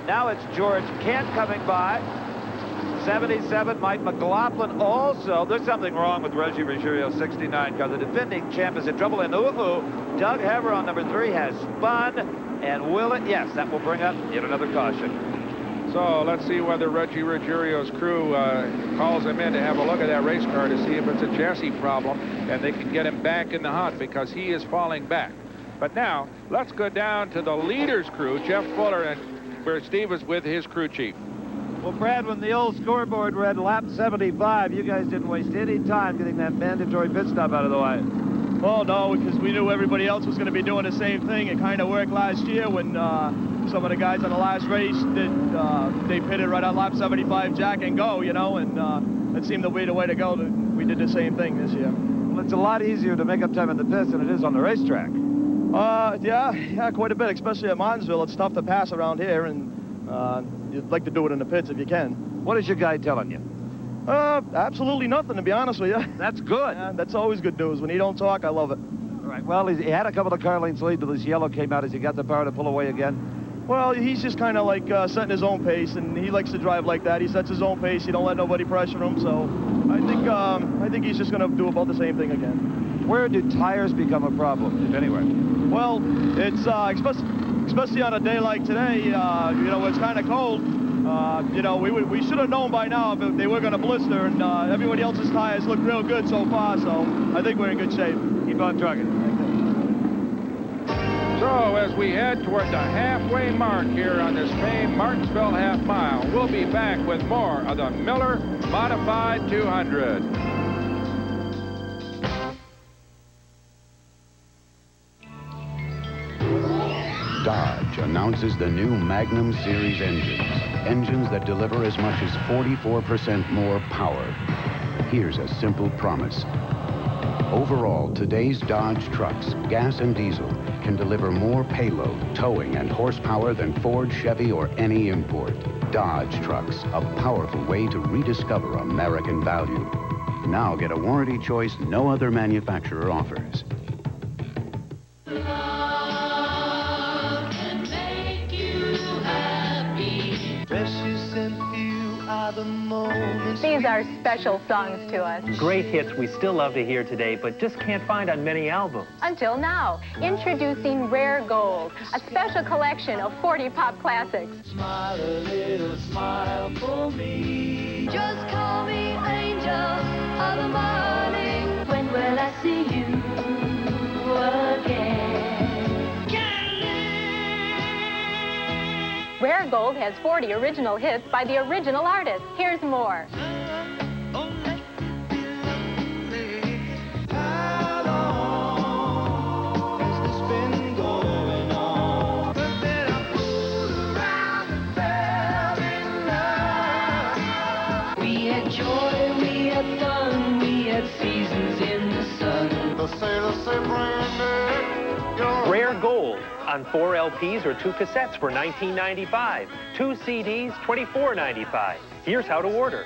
Now it's George Kent coming by. 77, Mike McLaughlin also. There's something wrong with Reggie Ruggiero's 69 car. The defending champ is in trouble, and Doug Hever on number 3 has spun, and will it? Yes, that will bring up yet another caution. So let's see whether Reggie Ruggiero's crew calls him in to have a look at that race car to see if it's a chassis problem, and they can get him back in the hunt, because he is falling back. But now, let's go down to the leader's crew, Jeff Fuller, and where Steve was with his crew chief. Well, Brad, when the old scoreboard read lap 75, you guys didn't waste any time getting that mandatory pit stop out of the way. Well, no, because we knew everybody else was going to be doing the same thing. It kind of worked last year when some of the guys on the last race they pitted right on lap 75, jack and go, you know, and it seemed to be the way to go. We did the same thing this year. Well, it's a lot easier to make up time in the pits than it is on the racetrack. Yeah, quite a bit, especially at Martinsville. It's tough to pass around here, and you'd like to do it in the pits if you can. What is your guy telling you? Absolutely nothing, to be honest with you. That's good. That's always good news. When he don't talk, I love it. All right, well, he had a couple of car lanes lead till this yellow came out. As he got the power to pull away again? Well, he's just kind of like setting his own pace, and he likes to drive like that. He sets his own pace. He don't let nobody pressure him, so I think he's just going to do about the same thing again. Where do tires become a problem, if anywhere? Well, it's especially on a day like today, you know, it's kind of cold. You know, we should have known by now if they were going to blister, and everybody else's tires look real good so far, so I think we're in good shape. Keep on trucking. So as we head toward the halfway mark here on this famed Martinsville half mile, we'll be back with more of the Miller Modified 200. Dodge announces the new Magnum Series engines that deliver as much as 44% more power. Here's a simple promise. Overall, today's Dodge trucks, gas and diesel, can deliver more payload, towing, and horsepower than Ford, Chevy, or any import. Dodge trucks, a powerful way to rediscover American value. Now get a warranty choice no other manufacturer offers. Love can make you precious and few are the moments. These are special songs to us. Great hits we still love to hear today, but just can't find on many albums. Until now, introducing Rare Gold, a special collection of 40 pop classics. Smile a little smile for me. Just call me angel of the morning. When will I see you again? Rare Gold has 40 original hits by the original artist. Here's more. We had joy, we had fun, we had seasons in the sun. The sailors say, Brandy, Rare Gold on 4 LPs or 2 cassettes for $19.95. 2 CDs, $24.95. Here's how to order.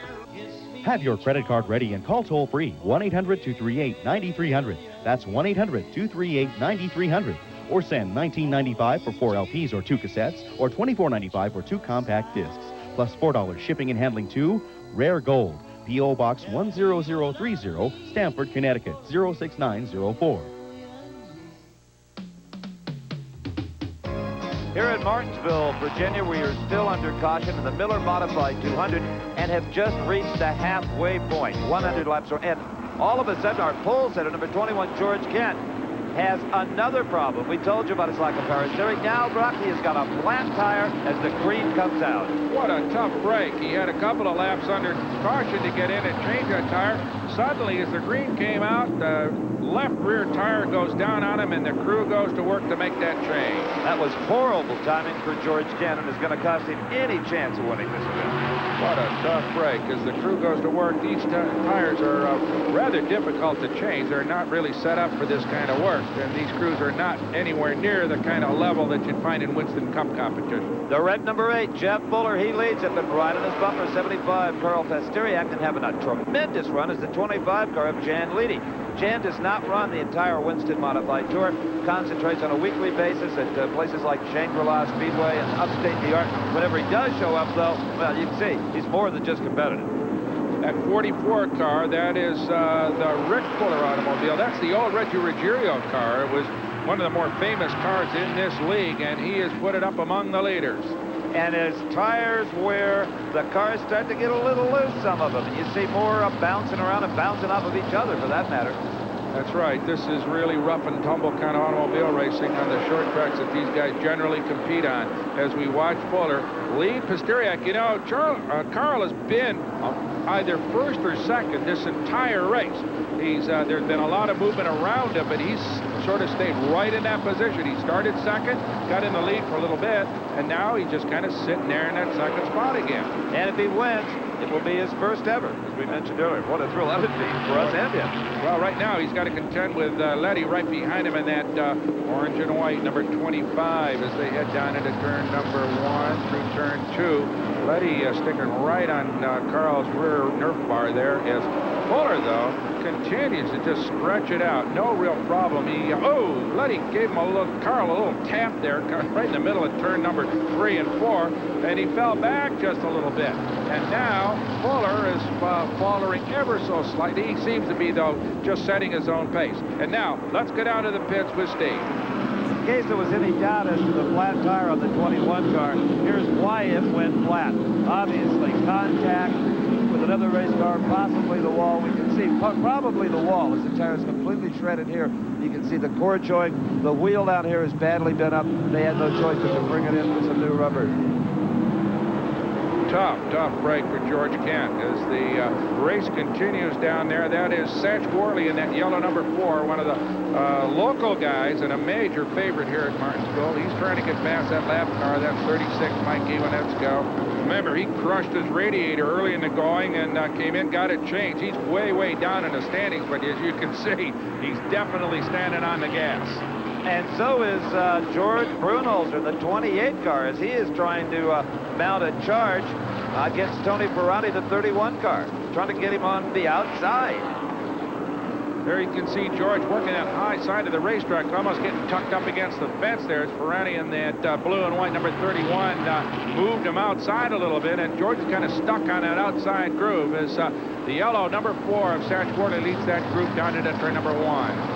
Have your credit card ready and call toll-free 1-800-238-9300. That's 1-800-238-9300. Or send $19.95 for 4 LPs or 2 cassettes, or $24.95 for 2 compact discs, plus $4 shipping and handling to Rare Gold, P.O. Box 10030, Stamford, Connecticut 06904. Here at Martinsville, Virginia, we are still under caution in the Miller Modified 200 and have just reached the halfway point. 100 laps. And all of a sudden, our pole setter, number 21, George Kent, has another problem. We told you about his lack of power steering. Now, Brock, he has got a flat tire as the green comes out. What a tough break. He had a couple of laps under caution to get in and change that tire. Suddenly, as the green came out, the left rear tire goes down on him, and the crew goes to work to make that change. That was horrible timing for George Kent, and is going to cost him any chance of winning this event. What a tough break. As the crew goes to work, these tires are rather difficult to change. They're not really set up for this kind of work, and these crews are not anywhere near the kind of level that you'd find in Winston Cup competition. The red number 8, Jeff Fuller, he leads it, but right on his bumper, 75, Carl Pastiriak, and having a tremendous run is the 25 car of Jan Leedy. Jan does not run the entire Winston Modified Tour, concentrates on a weekly basis at places like Shangri-La Speedway and upstate New York. Whenever he does show up, though, well, you can see, he's more than just competitive. That 44 car, that is the Rick Fuller automobile. That's the old Reggie Ruggiero car. It was one of the more famous cars in this league, and he has put it up among the leaders. And as tires wear, the cars start to get a little loose, some of them. And you see more bouncing around and bouncing off of each other, for that matter. That's right. This is really rough and tumble kind of automobile racing on the short tracks that these guys generally compete on. As we watch Fuller lead Pastiriak, you know, Carl has been either first or second this entire race. There's been a lot of movement around him, but he's sort of stayed right in that position. He started second, got in the lead for a little bit, and now he's just kind of sitting there in that second spot again. And if he wins, it will be his first ever, as we mentioned earlier. What a thrill that would be for us and him. Well, right now he's got to contend with Letty right behind him in that orange and white number 25 as they head down into turn number 1 through turn 2. Letty sticking right on Carl's rear nerf bar there as Fuller, though, continues to just stretch it out. No real problem. Letty gave him Carl a little tap there right in the middle of turn number 3 and 4, and he fell back just a little bit. And now Fuller is faltering ever so slightly. He seems to be, though, just setting his own pace. And now, let's get out of the pits with Steve. In case there was any doubt as to the flat tire on the 21 car, here's why it went flat. Obviously, contact with another race car, possibly the wall. We can see probably the wall as the tire is completely shredded here. You can see the cord showing. The wheel down here is badly bent up. They had no choice but to bring it in with some new rubber. Tough break for George Kent as the race continues down there. That is Satch Worley in that yellow number 4, one of the local guys and a major favorite here at Martinsville. He's trying to get past that lap car. That's 36, Mike Ewanetsko. Remember, he crushed his radiator early in the going and came in, got it changed. He's way down in the standings, but as you can see, he's definitely standing on the gas. And so is George Brunholzer, the 28 car, as he is trying to mount a charge against Tony Ferrari, the 31 car, trying to get him on the outside. There you can see George working that high side of the racetrack, almost getting tucked up against the fence there. As Ferrani in that blue and white number 31 moved him outside a little bit, and George is kind of stuck on that outside groove as the yellow number 4 of Satch Worley leads that group down into turn number 1.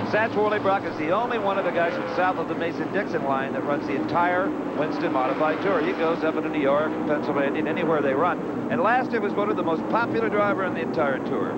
Satch Worley, Brock, is the only one of the guys from south of the Mason-Dixon line that runs the entire Winston Modified Tour. He goes up into New York, Pennsylvania, and anywhere they run. And last year was voted the most popular driver in the entire tour.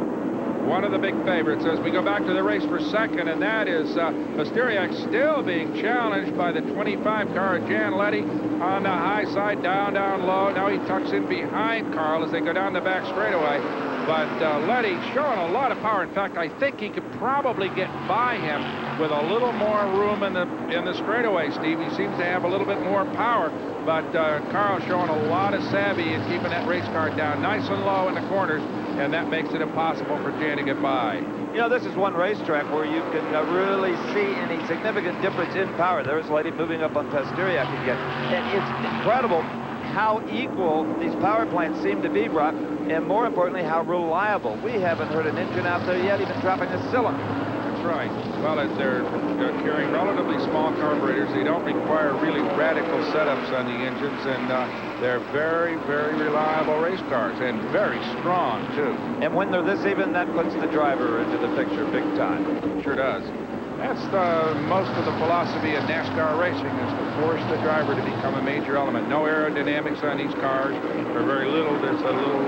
One of the big favorites as we go back to the race for second, and that is Pasteriak still being challenged by the 25 car of Jan Letty on the high side, down low. Now he tucks in behind Carl as they go down the back straightaway. But Letty showing a lot of power. In fact, I think he could probably get by him with a little more room in the straightaway, Steve. He seems to have a little bit more power. But Carl showing a lot of savvy in keeping that race car down nice and low in the corners, and that makes it impossible for Jan to get by. You know, this is one racetrack where you can really see any significant difference in power. There's Letty moving up on Pasteriak again. And it's incredible how equal these power plants seem to be, Brock, and more importantly, how reliable. We haven't heard an engine out there yet even dropping a cylinder. That's right. Well, they're carrying relatively small carburetors. They don't require really radical setups on the engines, and they're very, very reliable race cars, and very strong, too. And when they're this even, that puts the driver into the picture big time. Sure does. That's most of the philosophy of NASCAR racing, is to force the driver to become a major element. No aerodynamics on these cars, or very little. There's a little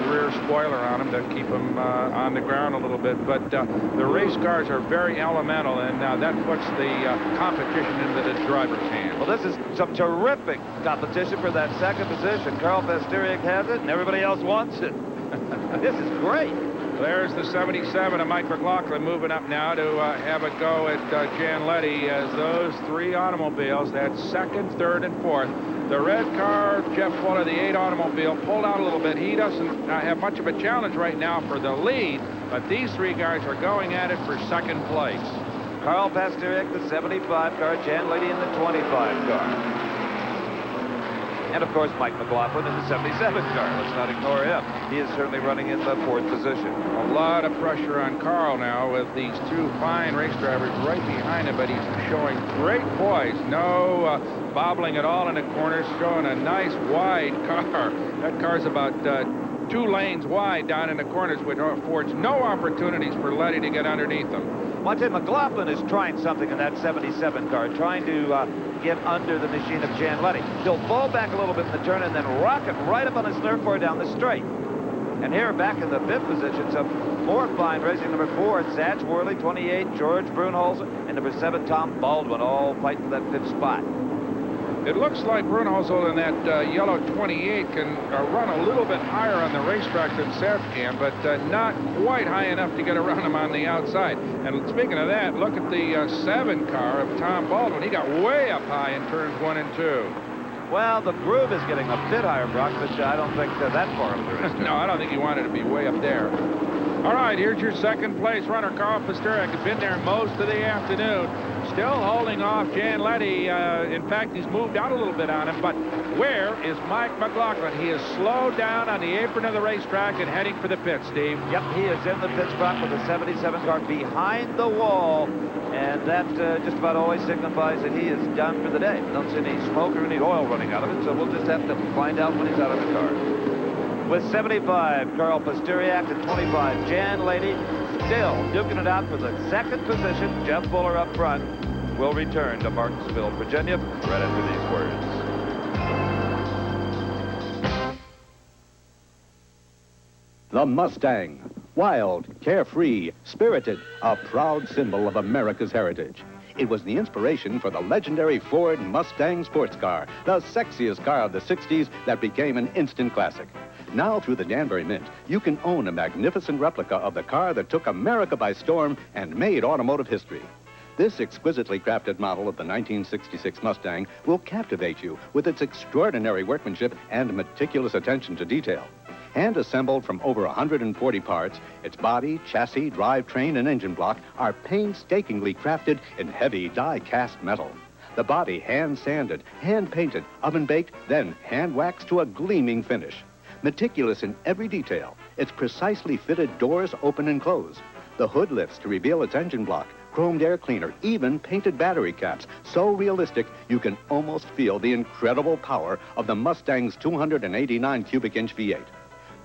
rear spoiler on them to keep them on the ground a little bit. But the race cars are very elemental, and that puts the competition into the driver's hands. Well, this is some terrific competition for that second position. Carl Pasteriak has it, and everybody else wants it. This is great. There's the 77 of Mike McLaughlin moving up now to have a go at Jan Letty, as those three automobiles, that second, third, and fourth. The red car, Jeff Fuller, the 8 automobile, pulled out a little bit. He doesn't have much of a challenge right now for the lead, but these three guys are going at it for second place. Carl Pasteriak, the 75 car, Jan Letty in the 25 car. And, of course, Mike McLaughlin in the 77 car. Let's not ignore him. He is certainly running in the 4th position. A lot of pressure on Carl now with these two fine race drivers right behind him, but he's showing great poise. No bobbling at all in the corners, showing a nice wide car. That car's about 2 lanes wide down in the corners, which affords no opportunities for Letty to get underneath them. Monte McLaughlin is trying something in that 77 car, trying to get under the machine of Jan Letty. He'll fall back a little bit in the turn and then rocket right up on his nerve core down the straight. And here, back in the 5th position, some more fine racing. Number 4, Satch Worley, 28, George Brunholzer, and number 7, Tom Baldwin, all fighting for that 5th spot. It looks like Brunholzer in that yellow 28 can run a little bit higher on the racetrack than Seth can, but not quite high enough to get around him on the outside. And speaking of that, look at the 7 car of Tom Baldwin. He got way up high in turns 1 and 2. Well, the groove is getting a bit higher, Brock, but I don't think that far up there is. No, I don't think he wanted to be way up there. All right, here's your second place runner, Carl Pasteriak. Has been there most of the afternoon. Still holding off Jan Letty. In fact, he's moved out a little bit on him. But where is Mike McLaughlin? He is slowed down on the apron of the racetrack and heading for the pit, Steve. Yep, he is in the pit spot with the 77 car behind the wall. And that just about always signifies that he is done for the day. Don't see any smoke or any oil running out of it, so we'll just have to find out when he's out of the car. With 75, Carl Pasteriak, and 25, Jan Letty, still duking it out for the second position. Jeff Fuller up front. Will return to Martinsville, Virginia, right after these words. The Mustang. Wild, carefree, spirited, a proud symbol of America's heritage. It was the inspiration for the legendary Ford Mustang sports car, the sexiest car of the 60s that became an instant classic. Now, through the Danbury Mint, you can own a magnificent replica of the car that took America by storm and made automotive history. This exquisitely crafted model of the 1966 Mustang will captivate you with its extraordinary workmanship and meticulous attention to detail. Hand-assembled from over 140 parts, its body, chassis, drivetrain, and engine block are painstakingly crafted in heavy die-cast metal. The body hand-sanded, hand-painted, oven-baked, then hand-waxed to a gleaming finish. Meticulous in every detail, its precisely fitted doors open and close. The hood lifts to reveal its engine block, chromed air cleaner, even painted battery caps. So realistic, you can almost feel the incredible power of the Mustang's 289 cubic inch V8.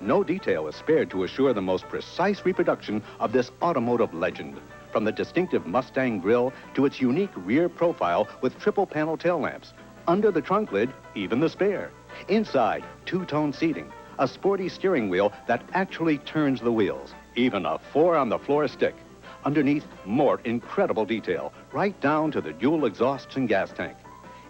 No detail is spared to assure the most precise reproduction of this automotive legend. From the distinctive Mustang grille to its unique rear profile with triple panel tail lamps. Under the trunk lid, even the spare. Inside, two-tone seating, a sporty steering wheel that actually turns the wheels, even a 4-on-the-floor stick. Underneath, more incredible detail, right down to the dual exhausts and gas tank.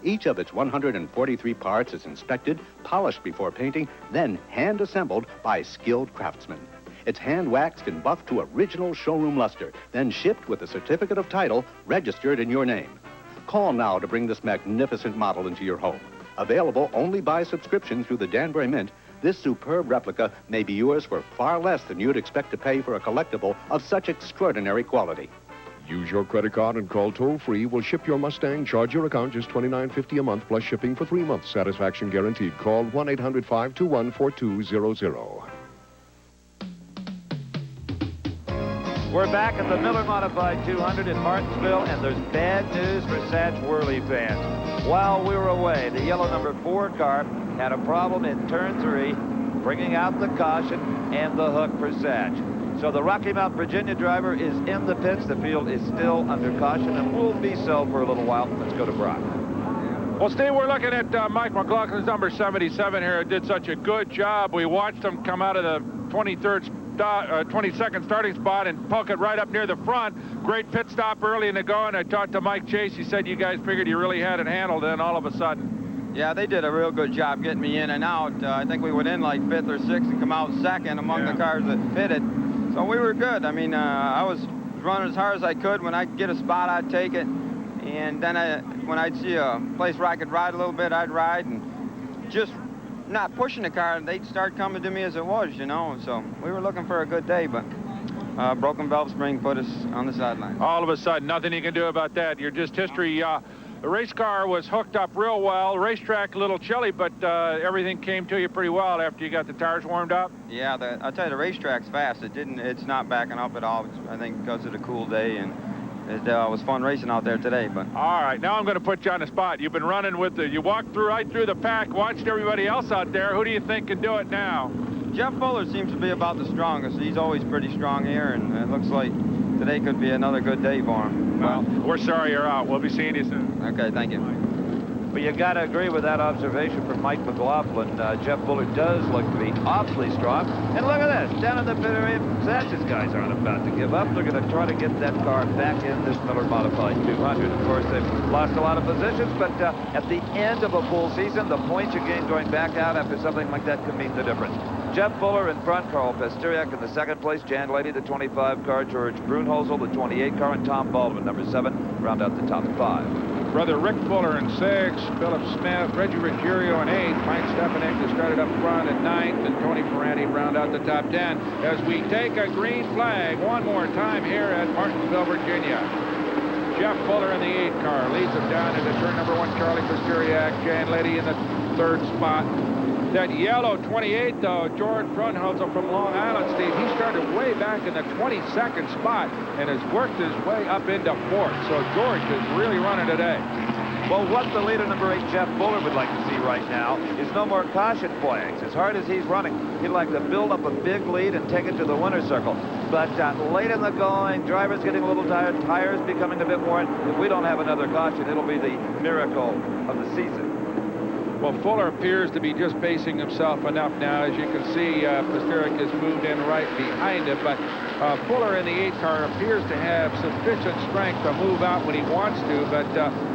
Each of its 143 parts is inspected, polished before painting, then hand-assembled by skilled craftsmen. It's hand-waxed and buffed to original showroom luster, then shipped with a certificate of title registered in your name. Call now to bring this magnificent model into your home. Available only by subscription through the Danbury Mint, this superb replica may be yours for far less than you'd expect to pay for a collectible of such extraordinary quality. Use your credit card and call toll-free. We'll ship your Mustang. Charge your account just $29.50 a month plus shipping for 3 months. Satisfaction guaranteed. Call 1-800-521-4200. We're back at the Miller Modified 200 in Martinsville, and there's bad news for Satch Worley fans. While we were away, the yellow number 4 car had a problem in turn 3, bringing out the caution and the hook for Satch. So the Rocky Mount, Virginia driver is in the pits. The field is still under caution and will be so for a little while. Let's go to Brock. Well, Steve, we're looking at Mike McLaughlin's number 77 here. Did such a good job. We watched him come out of the 22nd starting spot and poke it right up near the front. Great pit stop early in the go, and I talked to Mike Chase. He said you guys figured you really had it handled, and all of a sudden. Yeah, they did a real good job getting me in and out. I think we went in like 5th or 6th and come out 2nd among the cars that fitted. So we were good. I mean, I was running as hard as I could. When I'd get a spot, I'd take it. And then when I'd see a place where I could ride a little bit, I'd ride. And just not pushing the car, they'd start coming to me as it was, you know. So we were looking for a good day, but broken valve spring put us on the sideline. All of a sudden, nothing you can do about that. You're just history. The race car was hooked up real well. Racetrack a little chilly, but everything came to you pretty well after you got the tires warmed up. Yeah, I'll tell you, the racetrack's fast. It's not backing up at all. I think because of the cool day, and it was fun racing out there today. But all right, now I'm going to put you on the spot. You've been running with you walked right through the pack, watched everybody else out there. Who do you think can do it now? Jeff Fuller seems to be about the strongest. He's always pretty strong here, and it looks like today could be another good day for him. Well, we're sorry you're out. We'll be seeing you soon. Okay, thank you. But you got to agree with that observation from Mike McLaughlin. Jeff Fuller does look to be awfully strong. And look at this. Down in the pit area, Satch's guys aren't about to give up. They're going to try to get that car back in this Miller Modified 200. Of course, they've lost a lot of positions, but at the end of a full season, the points you gain going back out after something like that can mean the difference. Jeff Fuller in front, Carl Pastiriak in the 2nd place, Jan Lady, the 25 car, George Brunholzl, the 28 car, and Tom Baldwin, number 7, round out the top 5. Brother Rick Fuller in 6th, Philip Smith, Reggie Ruggiero in 8th, Mike Stefanik who started up front at 9th, and Tony Ferranti round out the top 10 as we take a green flag one more time here at Martinsville, Virginia. Jeff Fuller in the 8 car leads him down into turn number 1, Charlie Pastiriak, Jan Lady in the 3rd spot. That yellow 28, though, George Brunholzl from Long Island, Steve, he started way back in the 22nd spot and has worked his way up into 4th. So George is really running today. Well, what the leader, number 8, Jeff Fuller, would like to see right now is no more caution flags. As hard as he's running, he'd like to build up a big lead and take it to the winner's circle. But late in the going, drivers getting a little tired, tires becoming a bit worn. If we don't have another caution, it'll be the miracle of the season. Well, Fuller appears to be just pacing himself enough now. As you can see, Pastiriak has moved in right behind him, but Fuller in the 8 car appears to have sufficient strength to move out when he wants to, but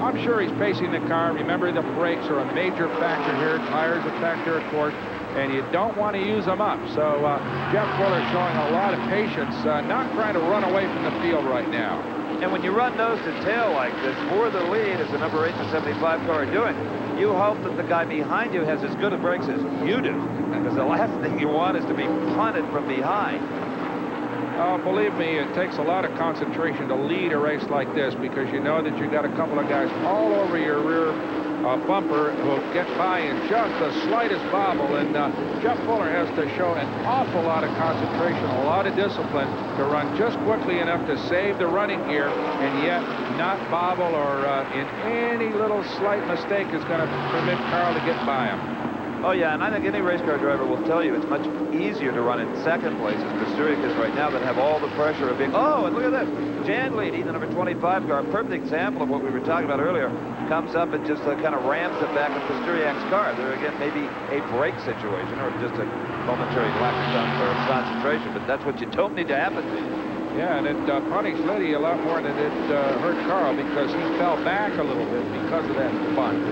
I'm sure he's pacing the car. Remember, the brakes are a major factor here. Tires a factor, of course, and you don't want to use them up. So Jeff Fuller showing a lot of patience, not trying to run away from the field right now. And when you run nose to tail like this for the lead, as the number 8 and 75 car are doing, you hope that the guy behind you has as good of brakes as you do, because the last thing you want is to be punted from behind. Oh, believe me, it takes a lot of concentration to lead a race like this, because you know that you've got a couple of guys all over your rear bumper will get by in just the slightest bobble, and Jeff Fuller has to show an awful lot of concentration, a lot of discipline to run just quickly enough to save the running gear, and yet not bobble or in any little slight mistake is going to permit Carl to get by him. Oh, yeah, and I think any race car driver will tell you it's much easier to run in second place as Pasturiak is right now than have all the pressure of being... Oh, and look at this. Jan Leedy, the number 25 car, a perfect example of what we were talking about earlier, comes up and just kind of rams it back with Pasturiak's car. There, again, maybe a brake situation or just a momentary lack of concentration, but that's what you don't need to happen to you. Yeah, and it punished Liddy a lot more than it hurt Carl because he fell back a little bit because of that bunt.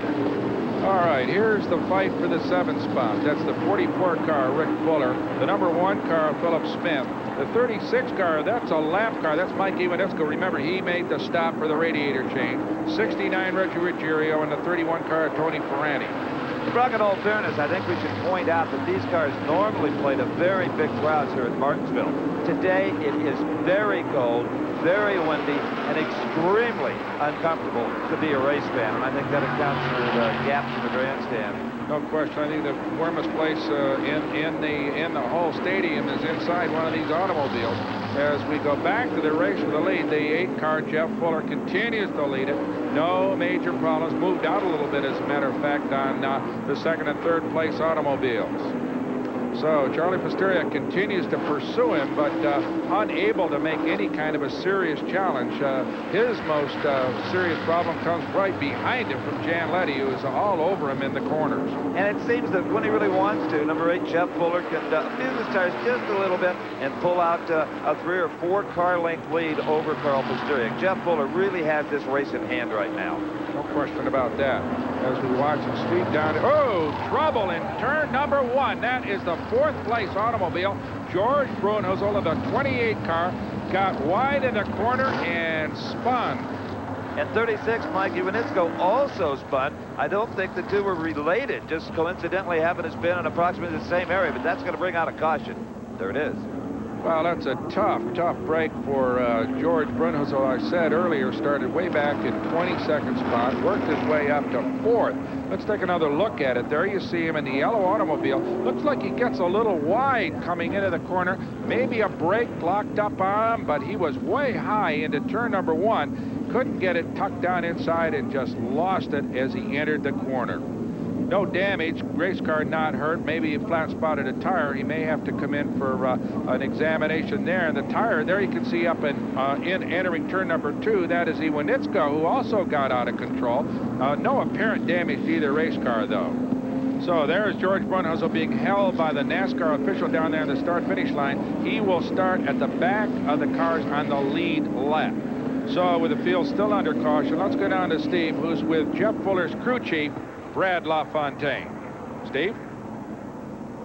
All right, here's the fight for the 7th spot. That's the 44 car, Rick Fuller. The number 1 car, Philip Smith. The 36 car, that's a lap car. That's Mike Iwanitsko. Remember, he made the stop for the radiator change. 69, Reggie Ruggiero, and the 31 car, Tony Ferrandi. Brock, in all fairness, I think we should point out that these cars normally play to very big crowds here at Martinsville. Today, it is very cold, very windy, and extremely uncomfortable to be a race fan, and I think that accounts for the gaps in the grandstand. No question. I think the warmest place in the whole stadium is inside one of these automobiles. As we go back to the race for the lead, the 8 car, Jeff Fuller, continues to lead it. No major problems. Moved out a little bit, as a matter of fact, on the 2nd and 3rd place automobiles. So Charlie Pasturiak continues to pursue him, but unable to make any kind of a serious challenge. His most serious problem comes right behind him from Jan Leddy, who is all over him in the corners. And it seems that when he really wants to, number 8, Jeff Fuller, can abuse his tires just a little bit and pull out a 3 or 4 car length lead over Carl Pasturiak. Jeff Fuller really has this race in hand right now. No question about that. As we watch him speed down. Oh, trouble in turn number 1. That is the 4th place automobile. George Brunhusel of the 28 car got wide in the corner and spun. At 36, Mike Iwanitsko also spun. I don't think the two were related. Just coincidentally happened to spin in approximately the same area, but that's going to bring out a caution. There it is. Well, that's a tough break for George Brunhusel. I said earlier, started way back in 22nd spot, worked his way up to 4th. Let's take another look at it. There you see him in the yellow automobile. Looks like he gets a little wide coming into the corner. Maybe a brake locked up on him, but he was way high into turn number 1. Couldn't get it tucked down inside and just lost it as he entered the corner. No damage, race car not hurt, maybe he flat spotted a tire. He may have to come in for an examination there. And the tire, there you can see up in entering turn number 2, that is Iwanitsko, who also got out of control. No apparent damage to either race car, though. So there's George Brunhusel being held by the NASCAR official down there on the start-finish line. He will start at the back of the cars on the lead lap. So with the field still under caution, let's go down to Steve, who's with Jeff Fuller's crew chief, Brad LaFontaine. Steve?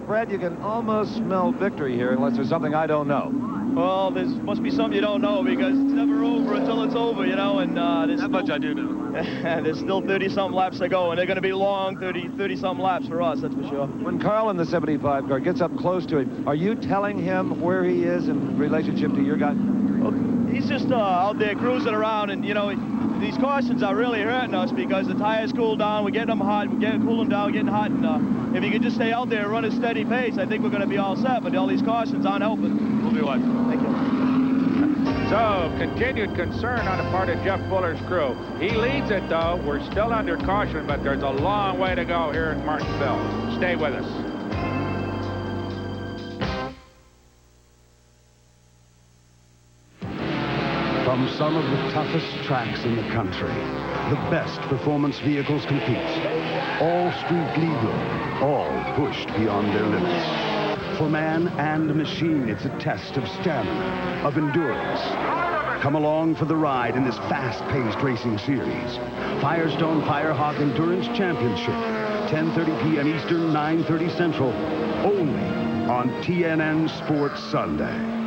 Brad, you can almost smell victory here unless there's something I don't know. Well, there must be something you don't know because it's never over until it's over, you know, and that much I do know. There's still 30-something laps to go, and they're going to be long 30-something laps for us, that's for sure. When Carl in the 75 car gets up close to him, are you telling him where he is in relationship to your guy? Well, he's just out there cruising around, and, you know, these cautions are really hurting us because the tires cool down, we're getting them hot, cool them down, getting hot, and if you could just stay out there and run a steady pace, I think we're going to be all set, but all these cautions aren't helping. We'll be watching. Thank you. So, continued concern on the part of Jeff Fuller's crew. He leads it, though. We're still under caution, but there's a long way to go here in Martinsville. Stay with us. From some of the toughest tracks in the country, the best performance vehicles compete. All street legal, all pushed beyond their limits. For man and machine, it's a test of stamina, of endurance. Come along for the ride in this fast-paced racing series. Firestone Firehawk Endurance Championship, 10:30 p.m. Eastern, 9:30 Central, only on TNN Sports Sunday.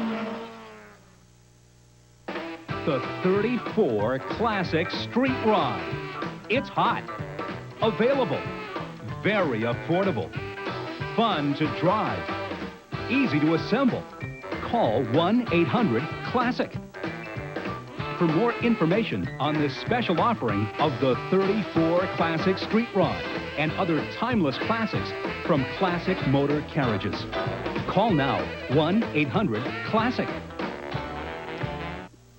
The 34 Classic Street Ride. It's hot, available, very affordable, fun to drive, easy to assemble. Call 1-800-CLASSIC. For more information on this special offering of the 34 Classic Street Rod and other timeless classics from Classic Motor Carriages, call now 1-800-CLASSIC.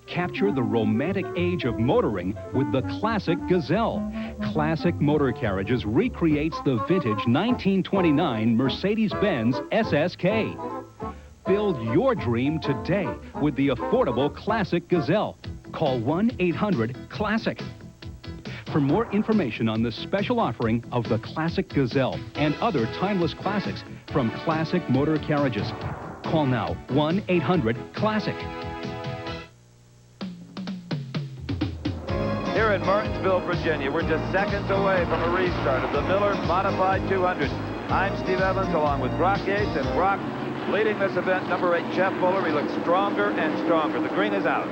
Capture the romantic age of motoring with the Classic Gazelle. Classic Motor Carriages recreates the vintage 1929 Mercedes-Benz SSK. Build your dream today with the affordable Classic Gazelle. Call 1-800-CLASSIC. For more information on this special offering of the Classic Gazelle and other timeless classics from Classic Motor Carriages, call now 1-800-CLASSIC. Here in Martinsville, Virginia, we're just seconds away from a restart of the Miller Modified 200. I'm Steve Evans along with Brock Yates, and Brock leading this event, number 8, Jeff Fuller. He looks stronger and stronger. The green is out.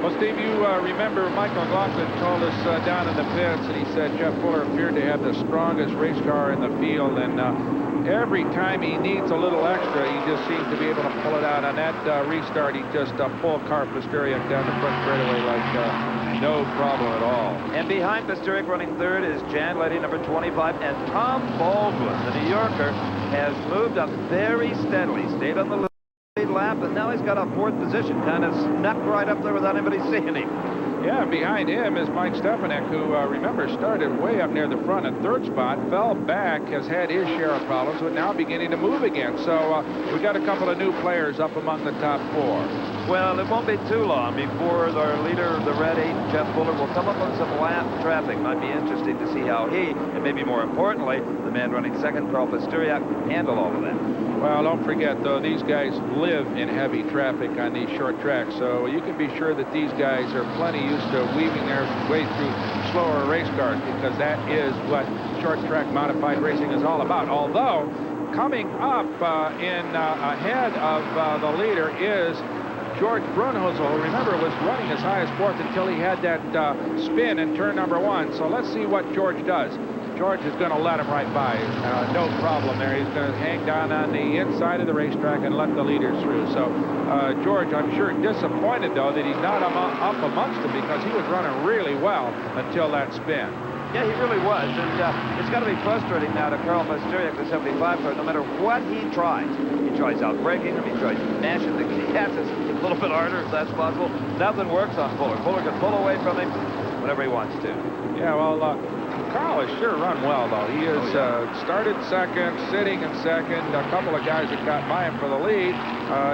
Well, Steve, you remember Mike McLaughlin told us down in the pits, and he said Jeff Fuller appeared to have the strongest race car in the field, and every time he needs a little extra, he just seems to be able to pull it out. On that restart, he just pulled Carl Pasturiak down the front straightaway like no problem at all. And behind Pasturiak, running third, is Jan Lady, number 25, and Tom Baldwin, the New Yorker, has moved up very steadily, stayed on the lead lap, and now he's got a fourth position, kind of snuck right up there without anybody seeing him. Yeah, behind him is Mike Stepanek, who, remember, started way up near the front in third spot, fell back, has had his share of problems, but now beginning to move again. So we got a couple of new players up among the top 4. Well, it won't be too long before our leader of the Red 8, Jeff Fuller, will come up on some lap traffic. Might be interesting to see how he, and maybe more importantly, the man running second, Carl Pasturiak, handle all of that. Well, don't forget, though, these guys live in heavy traffic on these short tracks, so you can be sure that these guys are plenty used to weaving their way through slower race cars, because that is what short track modified racing is all about. Although, coming up ahead of the leader is George Brunhusel, who, remember, was running as high as fourth until he had that spin in turn number 1. So let's see what George does. George is going to let him right by. No problem there. He's going to hang down on the inside of the racetrack and let the leaders through. So George, I'm sure, disappointed, though, that he's not up amongst them, because he was running really well until that spin. Yeah, he really was, and it's got to be frustrating now to Carl Pasturiak, the 75 car, no matter what he tries. He tries out-braking him, he tries mashing the gas a little bit harder if that's possible. Nothing works on Fuller. Fuller can pull away from him whenever he wants to. Yeah, well, Carl has sure run well, though. He has started second, sitting in second. A couple of guys have got by him for the lead,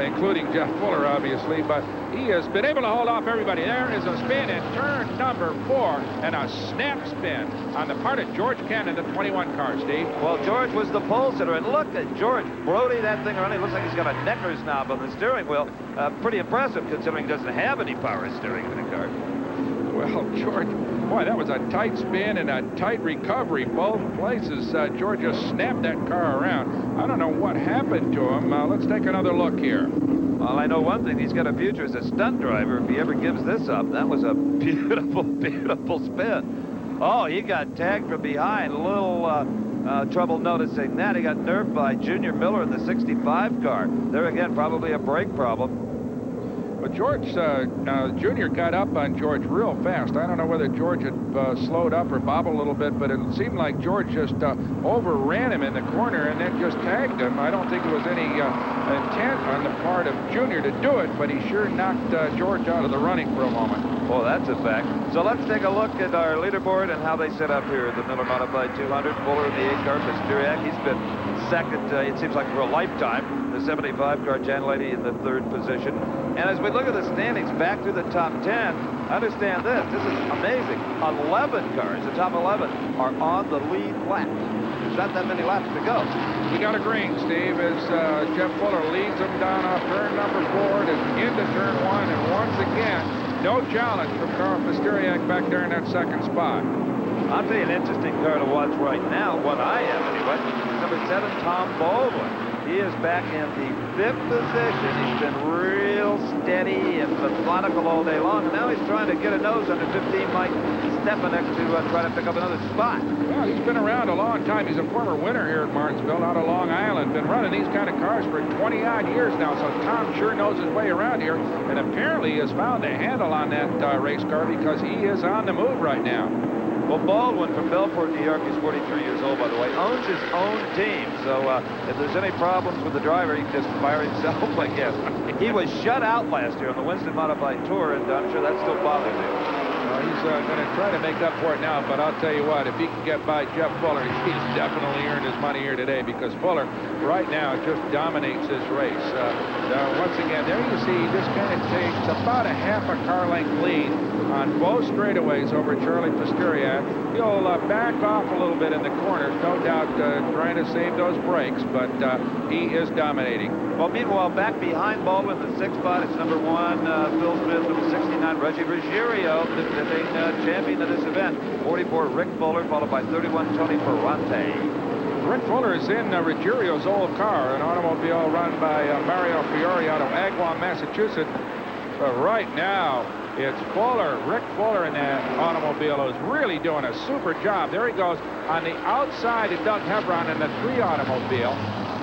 including Jeff Fuller, obviously, but he has been able to hold off everybody. There is a spin in turn number 4, and a snap spin on the part of George Cannon, the 21 car, Steve. Well, George was the pole sitter, and look at George Brody, that thing around. He looks like he's got a Necker's knob on the steering wheel. Pretty impressive, considering he doesn't have any power steering in the car. Well, George, boy, that was a tight spin and a tight recovery, both places. George just snapped that car around. I don't know what happened to him. Let's take another look here. Well, I know one thing. He's got a future as a stunt driver if he ever gives this up. That was a beautiful, beautiful spin. Oh, he got tagged from behind. A little trouble noticing that. He got nerfed by Junior Miller in the 65 car. There again, probably a brake problem. But George, Junior got up on George real fast. I don't know whether George had slowed up or bobbled a little bit, but it seemed like George just overran him in the corner and then just tagged him. I don't think there was any intent on the part of Junior to do it, but he sure knocked George out of the running for a moment. Well, that's a fact. So let's take a look at our leaderboard and how they set up here at the Miller Modified 200. Fuller in the 8 car, Pasturiak. He's been second, it seems like, for a lifetime. The 75 car, Jan Lady in the 3rd position. And as we look at the standings back through the top 10, understand this. This is amazing. 11 cars, the top 11, are on the lead lap. There's not that many laps to go. We got a green, Steve, as Jeff Fuller leads them down off turn number 4 to into turn 1, and once again, no challenge from Carl Pasturiak back there in that 2nd spot. I'll tell you an interesting car to watch right now, one I am anyway, number 7, Tom Baldwin. He is back in the 5th position. He's been real steady and methodical all day long, and now he's trying to get a nose under 15 Mike Stepanek to try to pick up another spot. Well, he's been around a long time. He's a former winner here at Martinsville out of Long Island. Been running these kind of cars for 20-odd years now, so Tom sure knows his way around here, and apparently has found a handle on that race car because he is on the move right now. Well, Baldwin from Belport, New York, he's 43 years old, by the way, owns his own team. So if there's any problems with the driver, he can just fire himself, I guess. He was shut out last year on the Winston Modified Tour, and I'm sure that still bothers him. He's going to try to make up for it now, but I'll tell you what, if he can get by Jeff Fuller, he's definitely earned his money here today because Fuller right now just dominates this race. Once again, there you see this kind of takes about a half a car length lead on both straightaways over Charlie Posteriak. He'll back off a little bit in the corners, no doubt trying to save those brakes, but he is dominating. Well, meanwhile, back behind Baldwin, the 6th spot, it's number 1, Phil Smith with the 69, Reggie Ruggiero, the defending champion of this event. 44, Rick Fuller, followed by 31, Tony Ferrante. Rick Fuller is in Ruggiero's old car, an automobile run by Mario Fiore out of Agawam, Massachusetts. But right now, it's Fuller, Rick Fuller in that automobile is really doing a super job. There he goes on the outside of Doug Hebron in the 3 automobile.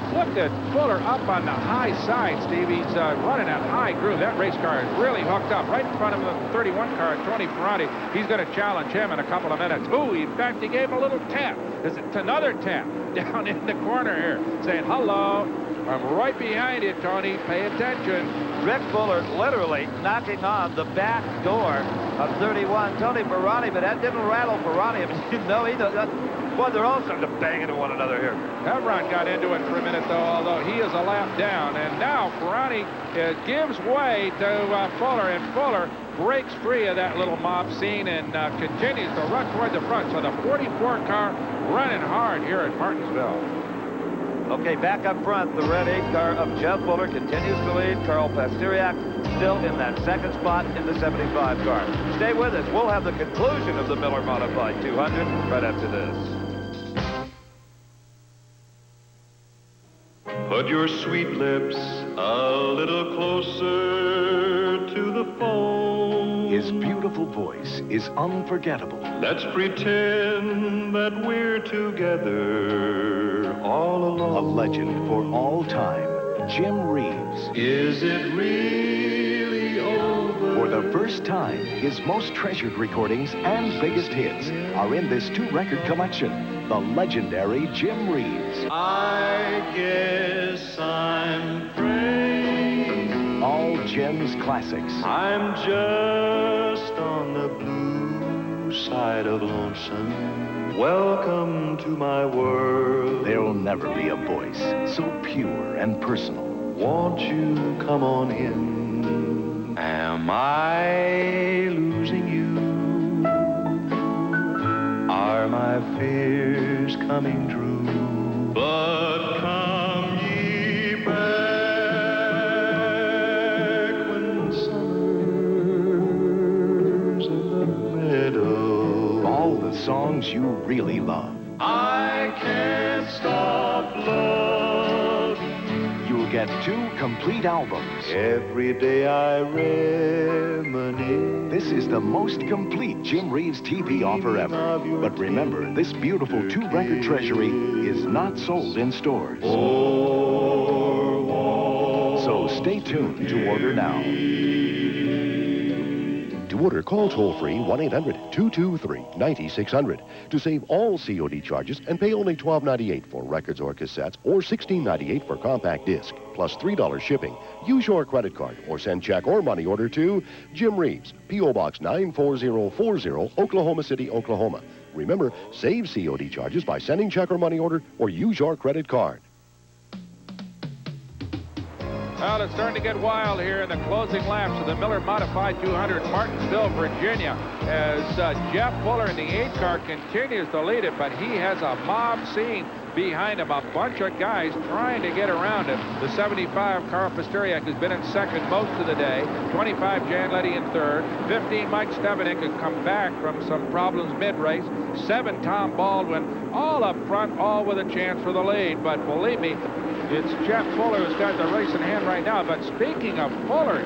Look at Fuller up on the high side, Steve. He's running a high groove. That race car is really hooked up. Right in front of the 31 car, Tony Ferrante. He's going to challenge him in a couple of minutes. Ooh, in fact, he gave him a little tap. It's another tap down in the corner here, saying, hello, I'm right behind you, Tony. Pay attention. Rick Fuller literally knocking on the back door of 31, Tony Ferrante, but that didn't rattle Ferrante. I mean, no, he does not. Well, they're all starting to bang into one another here. Hebron got into it for a minute, though, although he is a lap down. And now Ferrante gives way to Fuller, and Fuller breaks free of that little mob scene and continues to run toward the front. So the 44 car running hard here at Martinsville. Okay, back up front, the red 8 car of Jeff Fuller continues to lead. Carl Posteriak still in that 2nd spot in the 75 car. Stay with us. We'll have the conclusion of the Miller Modified 200 right after this. Put your sweet lips a little closer to the phone. His beautiful voice is unforgettable. Let's pretend that we're together all alone. A legend for all time, Jim Reeves. Is it really over? For the first time, his most treasured recordings and biggest hits are in this 2-record collection. The legendary Jim Reeves. I guess I'm crazy. All Jim's classics. I'm just on the blue side of lonesome. Welcome to my world. There'll never be a voice so pure and personal. Won't you come on in? Am I losing you? Are my fears coming true? But come ye back when summer's in the meadow. All the songs you really love. I can't stop loving. You'll get 2 complete albums. Every day I reminisce. This is the most complete Jim Reeves TV offer ever. But remember, this beautiful 2-record treasury is not sold in stores. So stay tuned to order now. To order, call toll-free 1-800-223-9600 to save all COD charges and pay only $12.98 for records or cassettes or $16.98 for compact disc, plus $3 shipping. Use your credit card or send check or money order to Jim Reeves, P.O. Box 94040, Oklahoma City, Oklahoma. Remember, save COD charges by sending check or money order or use your credit card. Well, it's starting to get wild here in the closing laps of the Miller Modified 200 in Martinsville, Virginia, as Jeff Fuller in the 8 car continues to lead it, but he has a mob scene behind him, a bunch of guys trying to get around him. The 75 Carl Posteriak has been in 2nd most of the day, 25 Jan Letty in 3rd, 15 Mike Stepanek has come back from some problems mid-race, 7 Tom Baldwin, all up front, all with a chance for the lead, but believe me, It's Jeff Fuller who's got the race in hand right now. But speaking of Fuller,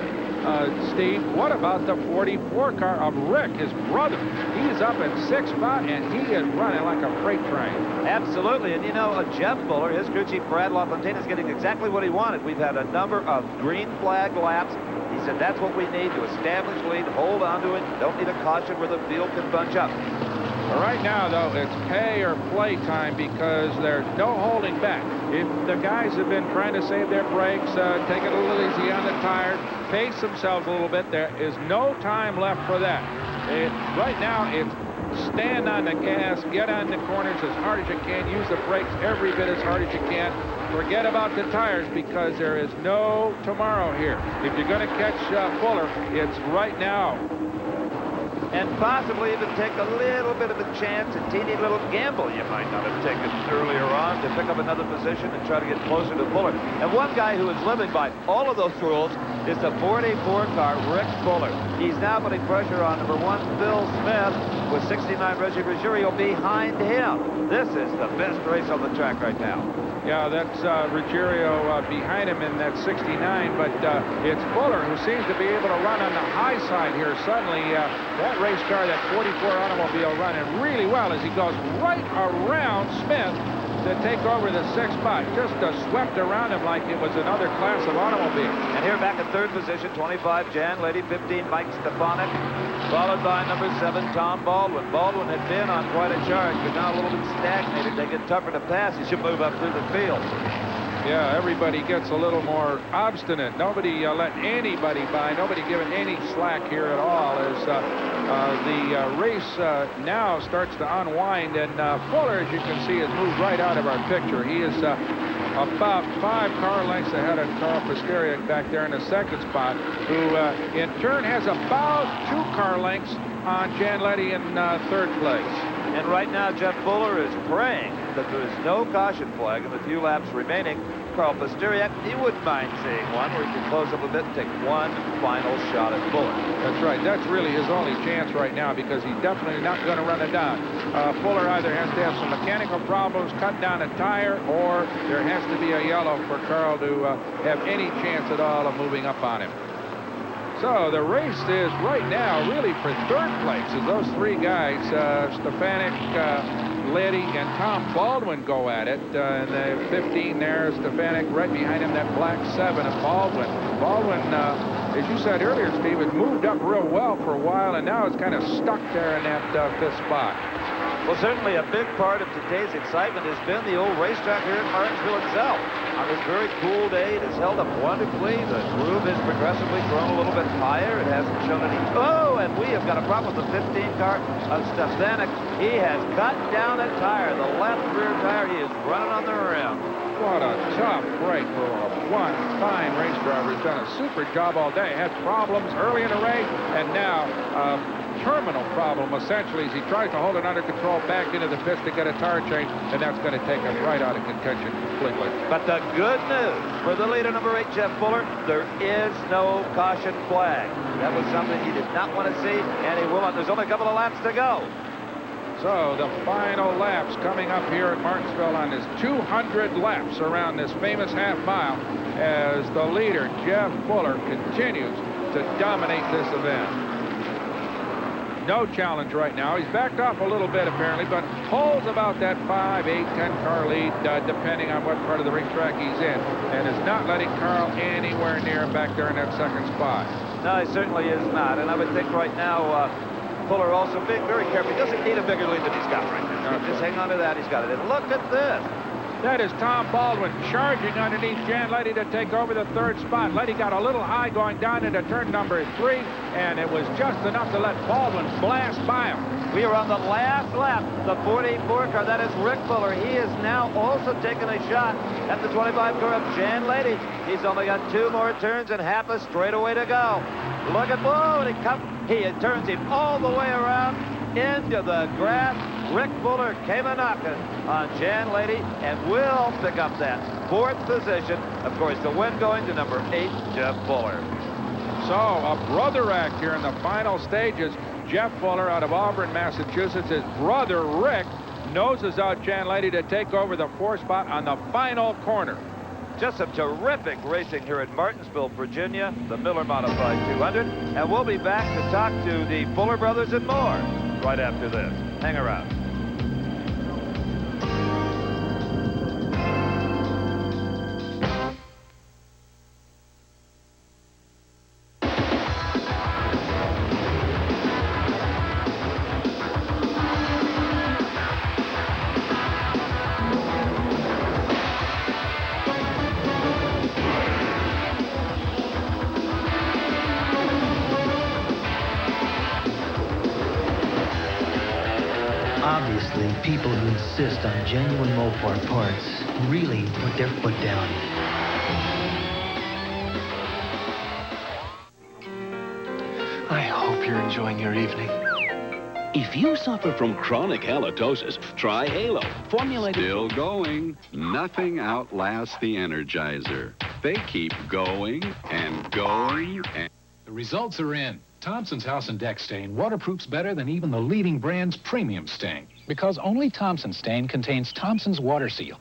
Steve, what about the 44 car of Rick, his brother? He's up at 6th spot, and he is running like a freight train. Absolutely, and you know, Jeff Fuller, his crew chief Brad LaFontaine, is getting exactly what he wanted. We've had a number of green flag laps. He said that's what we need to establish lead, hold on to it. Don't need a caution where the field can bunch up. Right now, though, it's pay or play time because there's no holding back. If the guys have been trying to save their brakes, take it a little easy on the tires, pace themselves a little bit, there is no time left for that. Right now, it's stand on the gas, get on the corners as hard as you can, use the brakes every bit as hard as you can. Forget about the tires because there is no tomorrow here. If you're going to catch Fuller, it's right now. And possibly even take a little bit of a chance, a teeny little gamble you might not have taken earlier on to pick up another position and try to get closer to Fuller. And one guy who is living by all of those rules is the 44 car, Rick Fuller. He's now putting pressure on number 1, Phil Smith, with 69 Reggie Ruggiero behind him. This is the best race on the track right now. Yeah, that's Ruggiero behind him in that 69, but it's Fuller who seems to be able to run on the high side here. Suddenly, that race car, that 44 automobile, running really well as he goes right around Smith to take over the 6th spot. Just swept around him like it was another class of automobile. And here back in 3rd position, 25, Jan Lady, 15, Mike Stefanik, followed by number 7, Tom Baldwin. Baldwin had been on quite a charge, but now a little bit stagnated. They get tougher to pass as you move up through the field. Yeah, everybody gets a little more obstinate. Nobody let anybody by. Nobody giving any slack here at all as the race now starts to unwind. And Fuller, as you can see, has moved right out of our picture. He is about 5 car lengths ahead of Carl Pisteriak back there in the 2nd spot, who in turn has about 2 car lengths on Jan Letty in 3rd place. And right now, Jeff Fuller is praying that there is no caution flag in the few laps remaining. Carl Pisteriak, he wouldn't mind seeing one where he can close up a bit and take one final shot at Fuller. That's right. That's really his only chance right now because he's definitely not going to run it down. Fuller either has to have some mechanical problems, cut down a tire, or there has to be a yellow for Carl to have any chance at all of moving up on him. So the race is right now really for 3rd place as those 3 guys, Stefanik, Letty, and Tom Baldwin go at it. And the 15 there, Stefanik right behind him, that black 7 of Baldwin. Baldwin, as you said earlier, Steve, has moved up real well for a while, and now it's kind of stuck there in that 5th spot. Well, certainly a big part of today's excitement has been the old racetrack here in Martinsville itself. On this very cool day, it has held up wonderfully. The groove has progressively grown a little bit higher. It hasn't shown any... Oh, and we have got a problem with the 15 car of Stefanik. He has cut down a tire, the left rear tire. He is running on the rim. What a tough break for one fine race driver. He's done a super job all day. Had problems early in the race, and now terminal problem, essentially, as he tries to hold it under control back into the pits to get a tire change, and that's going to take him right out of contention completely. But the good news for the leader, number 8, Jeff Fuller, there is no caution flag. That was something he did not want to see, and he will not. There's only a couple of laps to go. So the final laps coming up here at Martinsville on this 200 laps around this famous half mile as the leader, Jeff Fuller, continues to dominate this event. No challenge right now. He's backed off a little bit, apparently, but holds about that 5, 8, 10 car lead, depending on what part of the racetrack he's in, and is not letting Carl anywhere near him back there in that 2nd spot. No, he certainly is not, and I would think right now Fuller also being very careful. He doesn't need a bigger lead than he's got right now. Just hang on to that. He's got it. And look at this. That is Tom Baldwin charging underneath Jan Letty to take over the 3rd spot. Letty got a little high going down into turn number 3, and it was just enough to let Baldwin blast by him. We are on the last lap. The 44 car, that is Rick Fuller. He is now also taking a shot at the 25 car of Jan Letty. He's only got 2 more turns and half a straightaway to go. Look at Bo, and he turns him all the way around into the grass. Rick Fuller came a knocking on Jan Letty and will pick up that 4th position. Of course, the win going to number 8, Jeff Fuller. So a brother act here in the final stages. Jeff Fuller out of Auburn, Massachusetts. His brother Rick noses out Jan Letty to take over the 4th spot on the final corner. Just some terrific racing here at Martinsville, Virginia, the Miller Modified 200. And we'll be back to talk to the Fuller brothers and more right after this. Hang around. Obviously, people who insist on genuine Mopar parts really put their foot down. I hope you're enjoying your evening. If you suffer from chronic halitosis, try Halo. Formulated... Still going. Nothing outlasts the Energizer. They keep going and going and... The results are in. Thompson's House and Deck Stain waterproofs better than even the leading brand's premium stain. Because only Thompson Stain contains Thompson's Water Seal.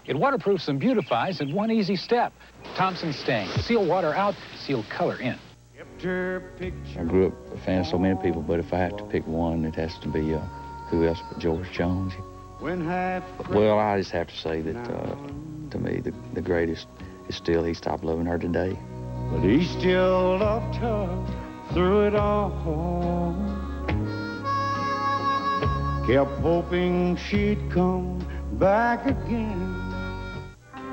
It waterproofs and beautifies in one easy step. Thompson Stain. Seal water out, seal color in. I grew up a fan of so many people, but if I have to pick one, it has to be who else but George Jones. Well, I just have to say that to me, the greatest is still He Stopped Loving Her Today. But he still loved her through it all. Kept hoping she'd come back again.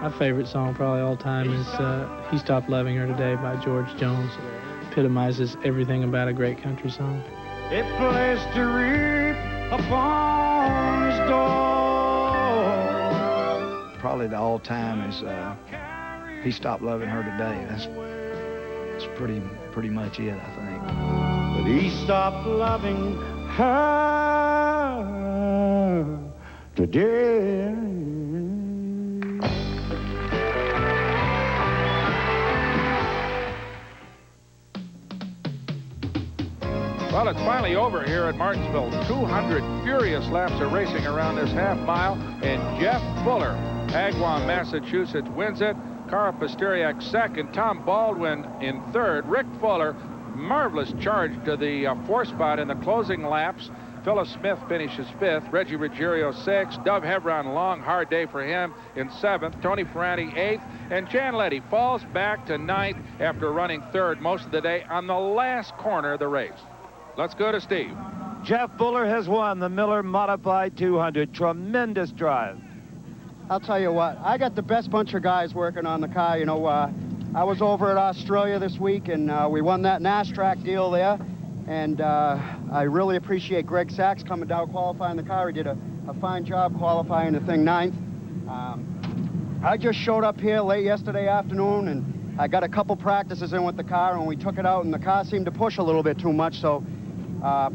My favorite song probably all time is He Stopped Loving Her Today by George Jones. Epitomizes everything about a great country song. It placed a reap upon his door. Probably the all time is He Stopped Loving Her Today. That's pretty much it, I think. But he stopped loving her today. Well, it's finally over here at Martinsville. 200 furious laps of racing around this half mile, and Jeff Fuller, Agawam, Massachusetts, wins it. Carl Posteriak second, Tom Baldwin in third. Rick Fuller, marvelous charge to the fourth spot in the closing laps. Phyllis Smith finishes fifth. Reggie Ruggiero sixth. Dove Hebron, long, hard day for him, in seventh. Tony Ferranti eighth. And Jan Letty falls back to ninth after running third most of the day on the last corner of the race. Let's go to Steve. Jeff Fuller has won the Miller Modified 200. Tremendous drive. I'll tell you what, I got the best bunch of guys working on the car. You know, I was over at Australia this week, and we won that NASCAR deal there. And I really appreciate Greg Sachs coming down qualifying the car. He did a fine job qualifying the thing ninth. I just showed up here late yesterday afternoon, and I got a couple practices in with the car, and we took it out, and the car seemed to push a little bit too much. So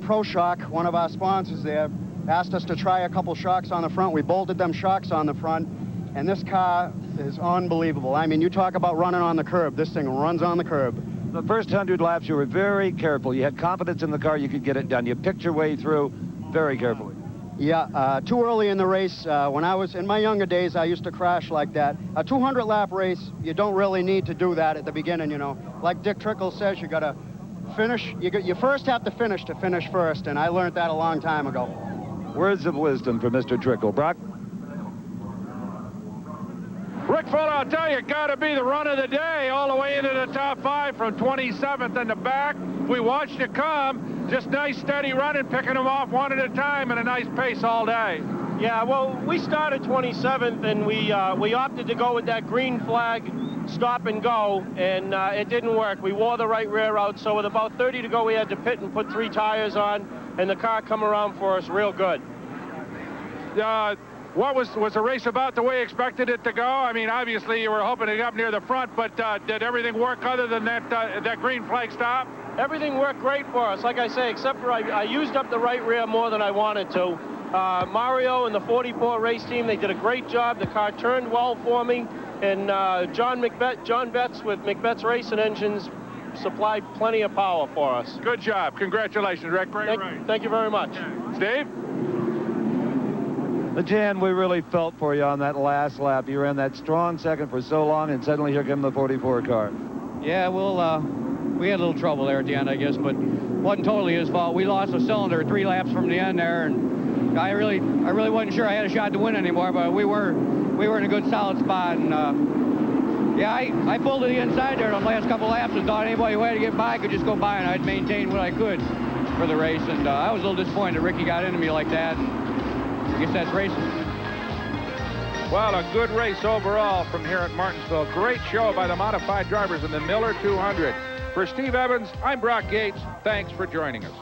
Pro Shock, one of our sponsors there, asked us to try a couple shocks on the front. We bolted them shocks on the front, and this car is unbelievable. I mean, you talk about running on the curb. This thing runs on the curb. The first 100 laps, you were very careful. You had confidence in the car. You could get it done. You picked your way through very carefully. Yeah, too early in the race. When I was in my younger days, I used to crash like that. A 200-lap race, you don't really need to do that at the beginning, you know. Like Dick Trickle says, you got to finish. You first have to finish first, and I learned that a long time ago. Words of wisdom for Mr. Trickle. Brock? Rick Fuller, I'll tell you, got to be the run of the day all the way into the top five from 27th in the back. We watched you come. Just nice, steady running, picking them off one at a time and a nice pace all day. Yeah, well, we started 27th, and we opted to go with that green flag stop and go, and it didn't work. We wore the right rear out, so with about 30 to go, we had to pit and put 3 tires on, and the car come around for us real good. What was the race about the way you expected it to go? I mean, obviously you were hoping to get up near the front, but did everything work other than that green flag stop? Everything worked great for us, like I say, except for I used up the right rear more than I wanted to. Mario and the 44 race team, they did a great job. The car turned well for me, and John Betts with McBetts Racing Engines supplied plenty of power for us. Good job. Congratulations, Rick. Thank you very much. Steve? But Jan, we really felt for you on that last lap. You ran that strong second for so long, and suddenly here came the 44 car. Yeah, well, we had a little trouble there at the end, I guess, but wasn't totally his fault. We lost a cylinder 3 laps from the end there, and I really wasn't sure I had a shot to win anymore, but we were in a good solid spot, and yeah, I pulled to the inside there on the last couple laps and thought anybody who had to get by could just go by, and I'd maintain what I could for the race, and I was a little disappointed that Ricky got into me like that, and I guess that's racing. Well, a good race overall from here at Martinsville. Great show by the modified drivers in the Miller 200. For Steve Evans, I'm Brock Gates. Thanks for joining us.